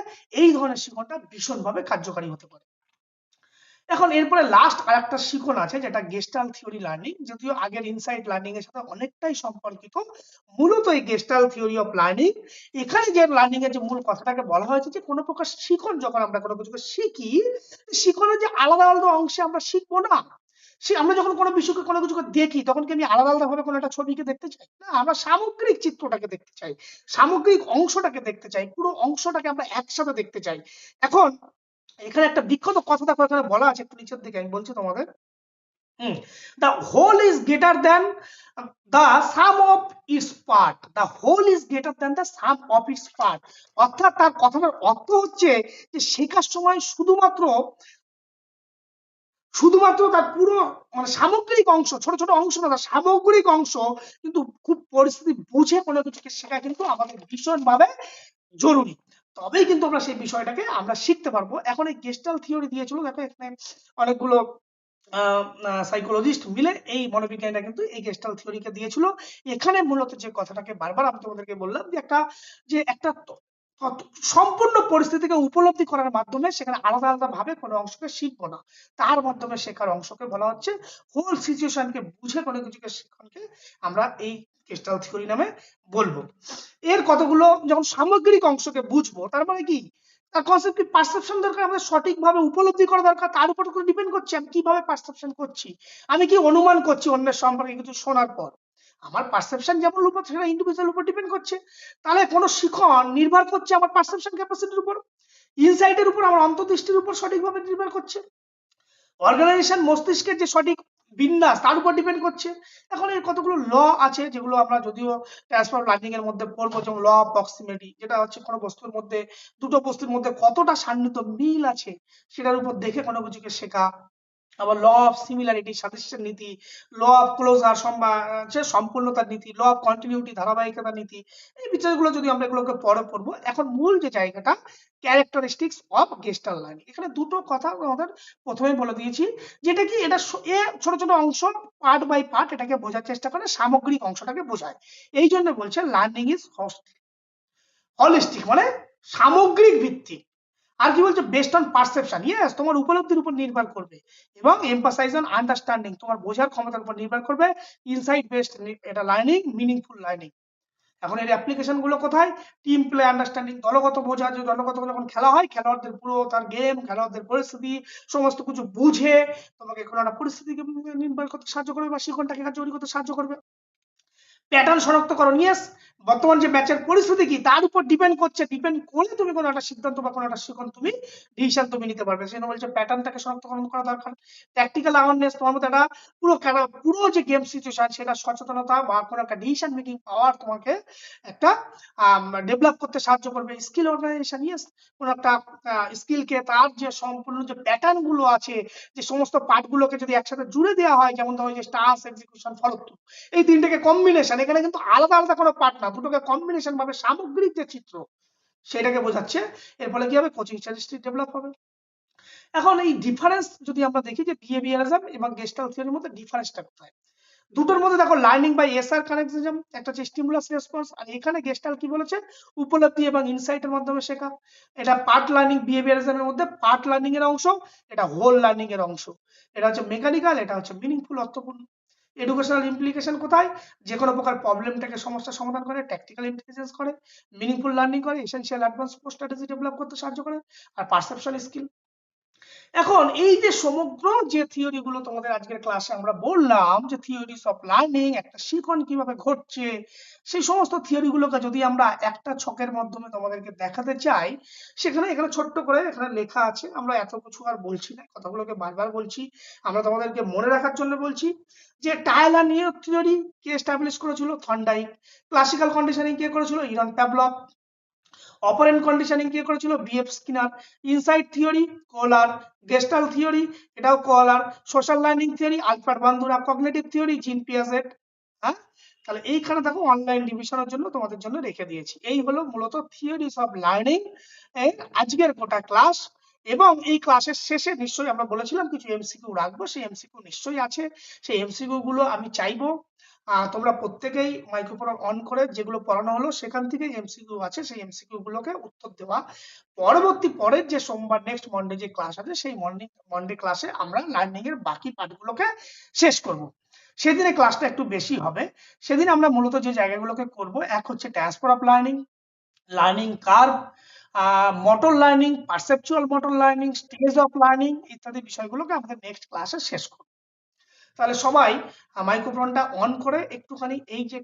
এই ধরনের শিক্ষণটা ভীষণভাবে কার্যকারী হতে পারে। এখন এরপরে লাস্ট আরেকটা শিখন আছে, যেটা গেস্টাল থিওরি লার্নিং, যদিও আগের ইনসাইট লার্নিং এর সাথে অনেকটাই সম্পর্কিত। মূলত এই গেস্টাল থিওরি অফ লার্নিং, এখানে যে লার্নিং এর যে মূল কথাটাকে বলা হয়েছে যে কোনো প্রকার শিখন যখন আমরা কোনো কিছুকে শিখি, শিখনের যে আলাদা আলাদা অংশে আমরা শিখবো না, সে আমরা যখন কোনো বিষয়কে, কোনো কিছুকে দেখি, তখন কি আমি আলাদা আলাদা ভাবে কোনো একটা ছবিকে দেখতে চাই না, আমরা সামগ্রিক চিত্রটাকে দেখতে চাই, সামগ্রিক অংশটাকে দেখতে চাই, পুরো অংশটাকে আমরা একসাথে দেখতে চাই। এখন এখানে একটা বিখ্যাত কথা দেখো, এখানে বলা আছে, একটু নিচের দিকে আমি বলছি তোমাদের, the whole is greater than the sum of its part, the whole is greater than the sum of its part, অর্থাৎ তার কথাটার অর্থ হচ্ছে যে শেখার সময় শুধুমাত্র তার পুরো, মানে সামগ্রিক অংশ, ছোট ছোট অংশ না, তার সামগ্রিক অংশ কিন্তু খুব পরিস্থিতি বুঝে কোনো কিছুকে শেখা কিন্তু আমাদের ভীষণভাবে জরুরি, তবেই কিন্তু আমরা সেই বিষয়টাকে আমরা শিখতে পারবো। এখন এই গেস্টাল থিওরি দিয়েছিল, দেখো এখানে অনেকগুলো সাইকোলজিস্ট মিলে এই মনোবিজ্ঞানীরা কিন্তু এই গেস্টাল থিওরিকে দিয়েছিল। এখানে মূলত যে কথাটাকে বারবার আমি তোমাদেরকে বললাম, যে একটা সম্পূর্ণ পরিস্থিতিকে উপলব্ধি করার মাধ্যমে সেখানে আলাদা আলাদা ভাবে কোনো অংশকে শিখবো না, তার মাধ্যমে শেখার অংশকে বলা হচ্ছে হোল সিচুয়েশনকে বুঝে কোনো কিছুকে শিক্ষণকে আমরা এই গেস্টাল থিওরি নামে বলবো। এর কতগুলো, যখন সামগ্রিক অংশকে বুঝবো, তার মানে কি, তার কনসেপ্ট কি, পারসেপশন দরকার, আমাদের সঠিকভাবে উপলব্ধি করা দরকার, তার উপর ডিপেন্ড করছে আমি কিভাবে পারসেপশন করছি, আমি কি অনুমান করছি অন্যের সম্পর্কে কিছু শোনার পর, আমার পারসেপশন যেমন উপর, সেটা ইন্ডিভিজুয়াল উপর ডিপেন্ড করছে। তাহলে কোনো শিখন নির্ভর করছে আমার পারসেপশন ক্যাপাসিটির উপর, ইনসাইটের উপর, আমার অন্তর্দৃষ্টির উপর সঠিকভাবে নির্ভর করছে, অর্গানাইজেশন মস্তিষ্কের যে সঠিক বিন্যাস তার উপর ডিপেন্ড করছে। এখন এর কতগুলো ল আছে, যেগুলো আমরা যদিও ট্রান্সফার লার্নিং এর মধ্যে পড়বো, যেমন ল অফ প্রক্সিমিটি, যেটা হচ্ছে কোনো বস্তুর মধ্যে, দুটো বস্তুর মধ্যে কতটা সান্নিধ্য মিল আছে সেটার উপর দেখে কোনো কিছুকে শেখা। আবার ল অফ সিমিলারিটি, সাদৃশ্যের নীতি, ল অফ ক্লোজার, সম্পূর্ণতার নীতি, ল অফ কন্টিনিউটি, ধারাবাহিকতার নীতি, এই বিষয়গুলো যদি আমরা এগুলোকে পরে পড়বো। এখন মূল যে জায়গাটা, ক্যারেক্টারিস্টিক্স অফ গেস্টাল লার্নিং, এখানে দুটো কথা আমাদের প্রথমেই বলে দিয়েছি, যেটা কি, এটা ছোট ছোট অংশ, পার্ট বাই পার্ট এটাকে বোঝার চেষ্টা করে, সামগ্রিক অংশটাকে বোঝায়। এই জন্য বলছে লার্নিং ইজ হলিস্টিক, মানে সামগ্রিক ভিত্তিক। আর কি বলছে, বেস্ট অন পারসেপশন, ইয়েস, তোমার উপলব্ধির উপর নির্ভর করবে, এবং এমফাসাইজ অন আন্ডারস্ট্যান্ডিং, তোমার বোঝার ক্ষমতার উপর নির্ভর করবে, ইনসাইট বেসড এটা লার্নিং, মিনিংফুল লার্নিং। এখন এর অ্যাপ্লিকেশন গুলো কোথায়, টিম প্লে আন্ডারস্ট্যান্ডিং, দলগত বোঝা, যে দলগত যখন খেলা হয়, খেলোয়াড়দের পুরো তার গেম, খেলোয়াড়দের পরিস্থিতি সমস্ত কিছু বুঝে তোমাকে কোনো একটা পরিস্থিতিকে নির্ভর করতে সাহায্য করবে বা শিক্ষণটাকে কার্যকরী করতে সাহায্য করবে। প্যাটার্ন শনাক্তকরণ, ইয়েস, বর্তমান যে ব্যাচের পরিস্থিতি কি তার উপর ডিপেন্ড করছে, ডিপেন্ড করে তুমি কোনো একটা সিদ্ধান্ত বা কোনো একটা তুমি ডিসিশন তুমি নিতে পারবে। সেই জন্য বলছে প্যাটার্নটাকে শনাক্তকরণ করা দরকার। ট্যাকটিক্যাল অ্যাওয়ারনেস, তোমার মধ্যে একটা পুরো যে গেম সিচুয়েশন সেটা সচেতনতা বা কোনো একটা ডিসিশন মেকিং পাওয়ার তোমাকে একটা ডেভেলপ করতে সাহায্য করবে। স্কিল অর্গানাইজেশন, ইয়েস, কোনো একটা স্কিলকে তার যে সম্পূর্ণ যে প্যাটার্ন গুলো আছে, যে সমস্ত পার্ট গুলোকে যদি একসাথে জুড়ে দেওয়া হয়, যেমন ধরো যে টাস্ক, এক্সিকিউশন, ফলো থ্রু, এই তিনটাকে কম্বিনেশন, এখানে কিন্তু আলাদা আলাদা কোনো পার্ট না, দুটোকে কম্বিনেশন ভাবে সামগ্রিক যে চিত্র সেটাকে বোঝাচ্ছে। এর ফলে কি হবে, কোচিং স্ট্যাটিস্টিক ডেভেলপ হবে। এখন এই ডিফারেন্স যদি আমরা দেখি যে বিহেভিয়ারিজম এবং গেস্টাল থিওরির মধ্যে ডিফারেন্সটা কোথায়, দুটোর মধ্যে দেখো লার্নিং বাই এসআর কানেক্টিজম একটা হচ্ছে স্টিমুলাস রেসপন্স, আর এখানে গেস্টাল কি বলেছে, উপলব্ধি এবং ইনসাইটের মাধ্যমে শেখা। এটা পার্ট লার্নিং বিহেভিয়ারিজমের মধ্যে পার্ট লার্নিং এর অংশ, এটা হোল লার্নিং এর অংশ। এটা হচ্ছে মেকানিক্যাল, এটা হচ্ছে মিনিংফুল, অর্থপূর্ণ। এডুকেশনাল ইমপ্লিকেশন কোথায়, যে কোনো প্রকার প্রবলেমটাকে সমস্যা সমাধান করে, ট্যাকটিক্যাল ইন্টেলিজেন্স করে, মিনিংফুল লার্নিং করে, এসেনশিয়াল অ্যাডভান্স স্ট্র্যাটেজি ডেভেলপ করতে সাহায্য করে, আর পারসেপশন স্কিল। এখন এই যে সমগ্র যে থিওরি গুলো তোমাদের আজকের ক্লাসে আমরা বললাম, যে থিওরিজ অফ লার্নিং, একটা শিখন কিভাবে ঘটছে, সেই সমস্ত থিওরি গুলোকে যদি আমরা একটা ছকের মাধ্যমে তোমাদেরকে দেখাতে চাই, সেখানে এখানে ছোট্ট করে এখানে লেখা আছে, আমরা এত কিছু আর বলছি না, কথাগুলোকে বারবার বলছি, আমরা তোমাদেরকে মনে রাখার জন্য বলছি। যে টায়লার নিউ থিওরি কে এস্টাবলিশ করেছিল, থর্নডাইক। ক্লাসিক্যাল কন্ডিশনিং কে করেছিল, ইরন প্যাভলভ। অপারেন্ট কন্ডিশনিং কে করেছিল, BF Skinner. Insight theory Kohler. Gestalt theory, এটাও Kohler. Social learning theory Alfred Bandura. Cognitive theory Jean Piaget. হ্যাঁ, তাহলে এইখানে দেখো অনলাইন ডিভিশনের জন্য তোমাদের জন্য রেখে দিয়েছি। এই হলো মূলত থিওরিজ অফ লার্নিং এর আজকের গোটা ক্লাস। এবং এই ক্লাসের শেষে নিশ্চয়ই আমরা বলেছিলাম কিছু এমসিকিউ রাখবো, সেই এমসিকিউ নিশ্চয়ই আছে। সেই এমসিকিউ গুলো আমি চাইবো তোমরা প্রত্যেকেই মাইক্রোফোন অন করে যেগুলো পড়ানো হলো সেখান থেকে এমসিকিউ আছে, সেই এমসিকিউ গুলোকে উত্তর দেওয়া। পরের যে সোমবার নেক্সট মন্ডে যে ক্লাস আছে, সেই মন্ডে ক্লাসে আমরা লার্নিং এর বাকি পার্টগুলোকে শেষ করব। সেদিনে ক্লাসটা একটু বেশি হবে। সেদিন আমরা মূলত যে জায়গাগুলোকে করব, এক হচ্ছে transfer of learning, learning curve, motor learning, perceptual motor learning, stage of learning ইত্যাদি বিষয়গুলোকে আমাদের নেক্সট ক্লাসে শেষ করব। তাহলে সবাই মাইক্রোফোনটা অন করে একটুখানি এই যে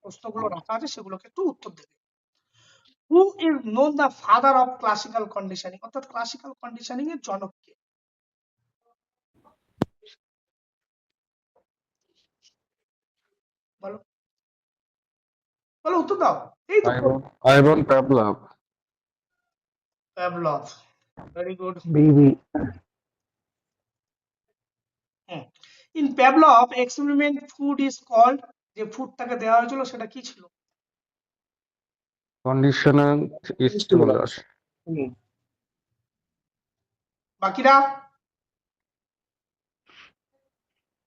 প্রশ্নগুলো রাখা আছে সেগুলোকে একটু উত্তর দেবে। Who is known the father of classical conditioning, অর্থাৎ ক্লাসিক্যাল কন্ডিশনিং এর জনক কে? বলো বলো, উত্তর দাও। এই তো Ivan Pavlov. Pavlov, very good. BB. In Pavlov experiment food is called, যে ফুডটাকে দেওয়া হয়েছিল সেটা কি ছিল? Conditional stimulus. বাকিরা?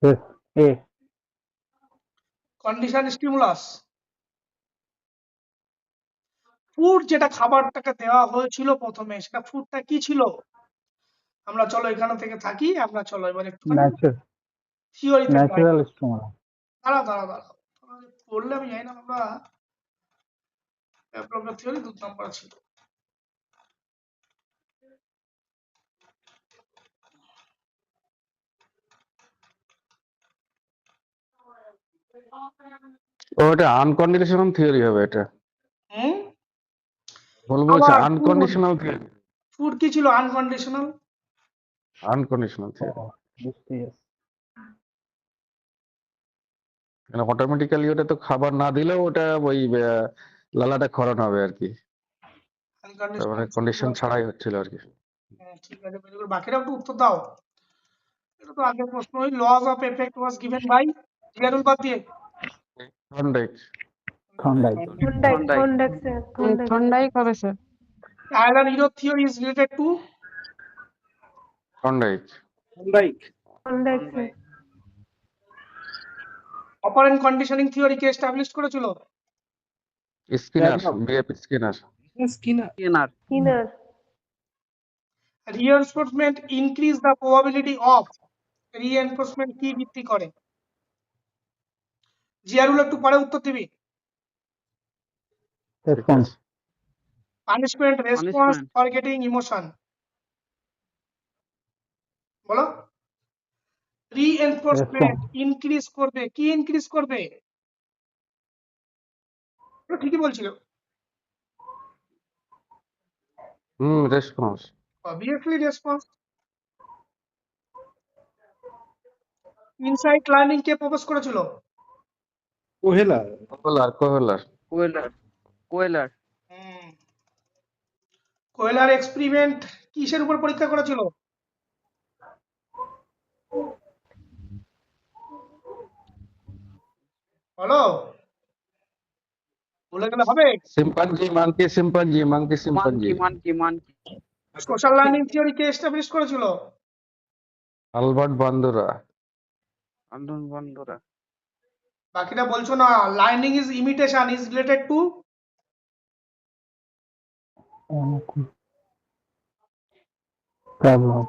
Yes. A. Condition stimulus. Food, যেটা খাবারটাকে দেওয়া হয়েছিল প্রথমে, সেটা ফুডটা কি ছিল? আমরা চলো এখানে থেকে থাকি, আমরা চলো এবার একটুখানি থিওরিতে যাই। Natural stimulus. দাঁড়াও দাঁড়াও দাঁড়াও, পড়লে আমি জানি না, আমরা প্যাভলভের থিওরি 2 নম্বর ছিল। ওটা আনকন্ডিশনাল থিওরি হবে এটা। হুম, বলবো হচ্ছে আনকন্ডিশনাল থিওরি। ফুড কি ছিল? আনকন্ডিশনাল। Unconditional theory. Yes. মানে অটোমেটিক্যালি ওটা তো খাবার না দিলেও ওটা ওই লালাটা ক্ষরণ হবে আর কি, তার মানে কন্ডিশন ছাড়াই হচ্ছিল আর কি। ঠিক আছে, very good. বাকিরাও একটু উত্তর দাও। এটা তো আগের প্রশ্ন। ওই law of effect was given by, Ziarul বাদ দিয়ে। থর্নডাইক। Thorndike. থর্নডাইক হবে স্যার। টায়লার হিরো theory is related to Thorndike. Operant conditioning theory কে এস্টাবলিশ করেছিল? Skinner, BF Skinner. Reinforcement increase the probability of, reinforcement কি ভিত্তি করে? জিয়ারুল একটু পরে উত্তর দিবি। Response. Punishment, response, forgetting, emotion. বলো। রিইনফোর্সমেন্ট ইনক্রিজ করবে, কি ইনক্রিজ করবে? ঠিকই বলছিল। Response. Obviously response. Insight learning কে প্রপোজ করেছিল? কোহেলার। কোহেলার। কোয়েলার কোয়েলার এক্সপেরিমেন্ট কিসের উপর পরীক্ষা করেছিল? বলো, ভুলে গেলে হবে? Chimpanzee monkey social learning theory কে এস্টাবলিশ করেছিল? Albert Bandura. বন্ধুরা বাকিটা বলছো না। Learning is imitation is related to Pavlov.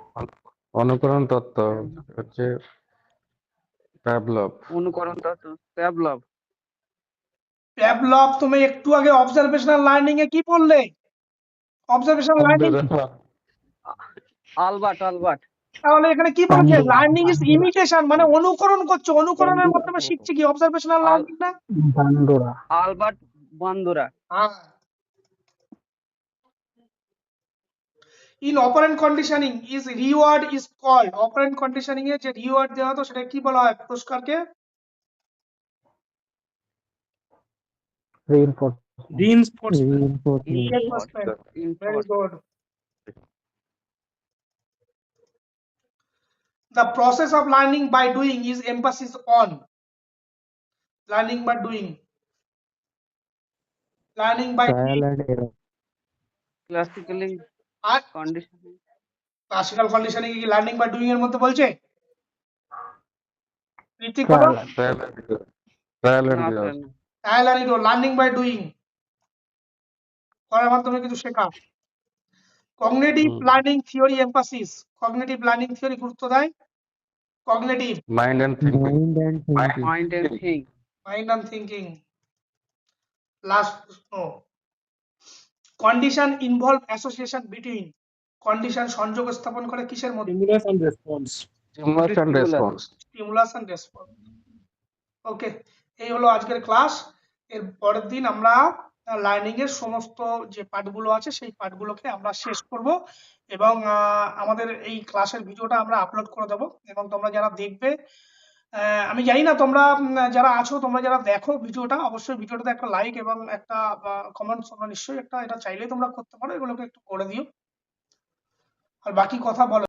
অনুকরণ তত্ত্ব হচ্ছে প্যাভলভ। অনুকরণ তত্ত্ব প্যাভলভ। প্যাভলভ। তুমি একটু আগে অবজারভেশনাল লার্নিং এ কি পড়লে? Observational learning. আলবার্ট তাহলে এখানে কি বলছে? Bandura, learning is Bandura. Imitation, মানে অনুকরণ করছো। অনুকরণের মাধ্যমে শিখছে কি? অবজারভেশনাল লার্নিং না? Bandura. Albert Bandura. হ্যাঁ। In operant conditioning is reward is called. Operant conditioning এ যে রিওয়ার্ড দেওয়া হতো সেটা কি বলা হয়? পুরস্কারকে Reinforcement. Reinforcement. Reinforcement. Very good. The process of learning by doing is emphasis on learning by doing. Learning by Trial and error. Classically আর কন্ডিশনিং। ক্লাসিক্যাল কন্ডিশনিং কি লার্নিং বাই ডুইং এর মধ্যে বলছে? ঋত্বিক বলো। Trial and trial and error. Trial and error. Learning by doing করার মাধ্যমে কিছু শেখা। Cognitive learning theory emphasis. Cognitive learning theory গুরুত্ব দেয় cognitive mind and thinking. Mind and think. Mind and thinking. Last প্রশ্ন। Condition involve association between. Condition সংযোগ স্থাপন করে কিসের মধ্যে? Stimulus and response. Stimulus and response. Stimulus and response. Okay, এই হলো আজকের ক্লাস। এর পরের দিন আমরা লার্নিং এর সমস্ত যে পার্টগুলো আছে সেই পার্টগুলোকে আমরা শেষ করব এবং আমাদের এই ক্লাসের ভিডিওটা আমরা আপলোড করে দেব এবং তোমরা যারা দেখবে, আমি জানি না তোমরা যারা আছো, তোমরা যারা দেখো ভিডিওটা, অবশ্যই ভিডিওটাতে একটা লাইক এবং একটা কমেন্টস তোমরা নিশ্চয়ই একটা এটা চাইলেই তোমরা করতে পারো, এগুলোকে একটু করে দিও। আর বাকি কথা বলো।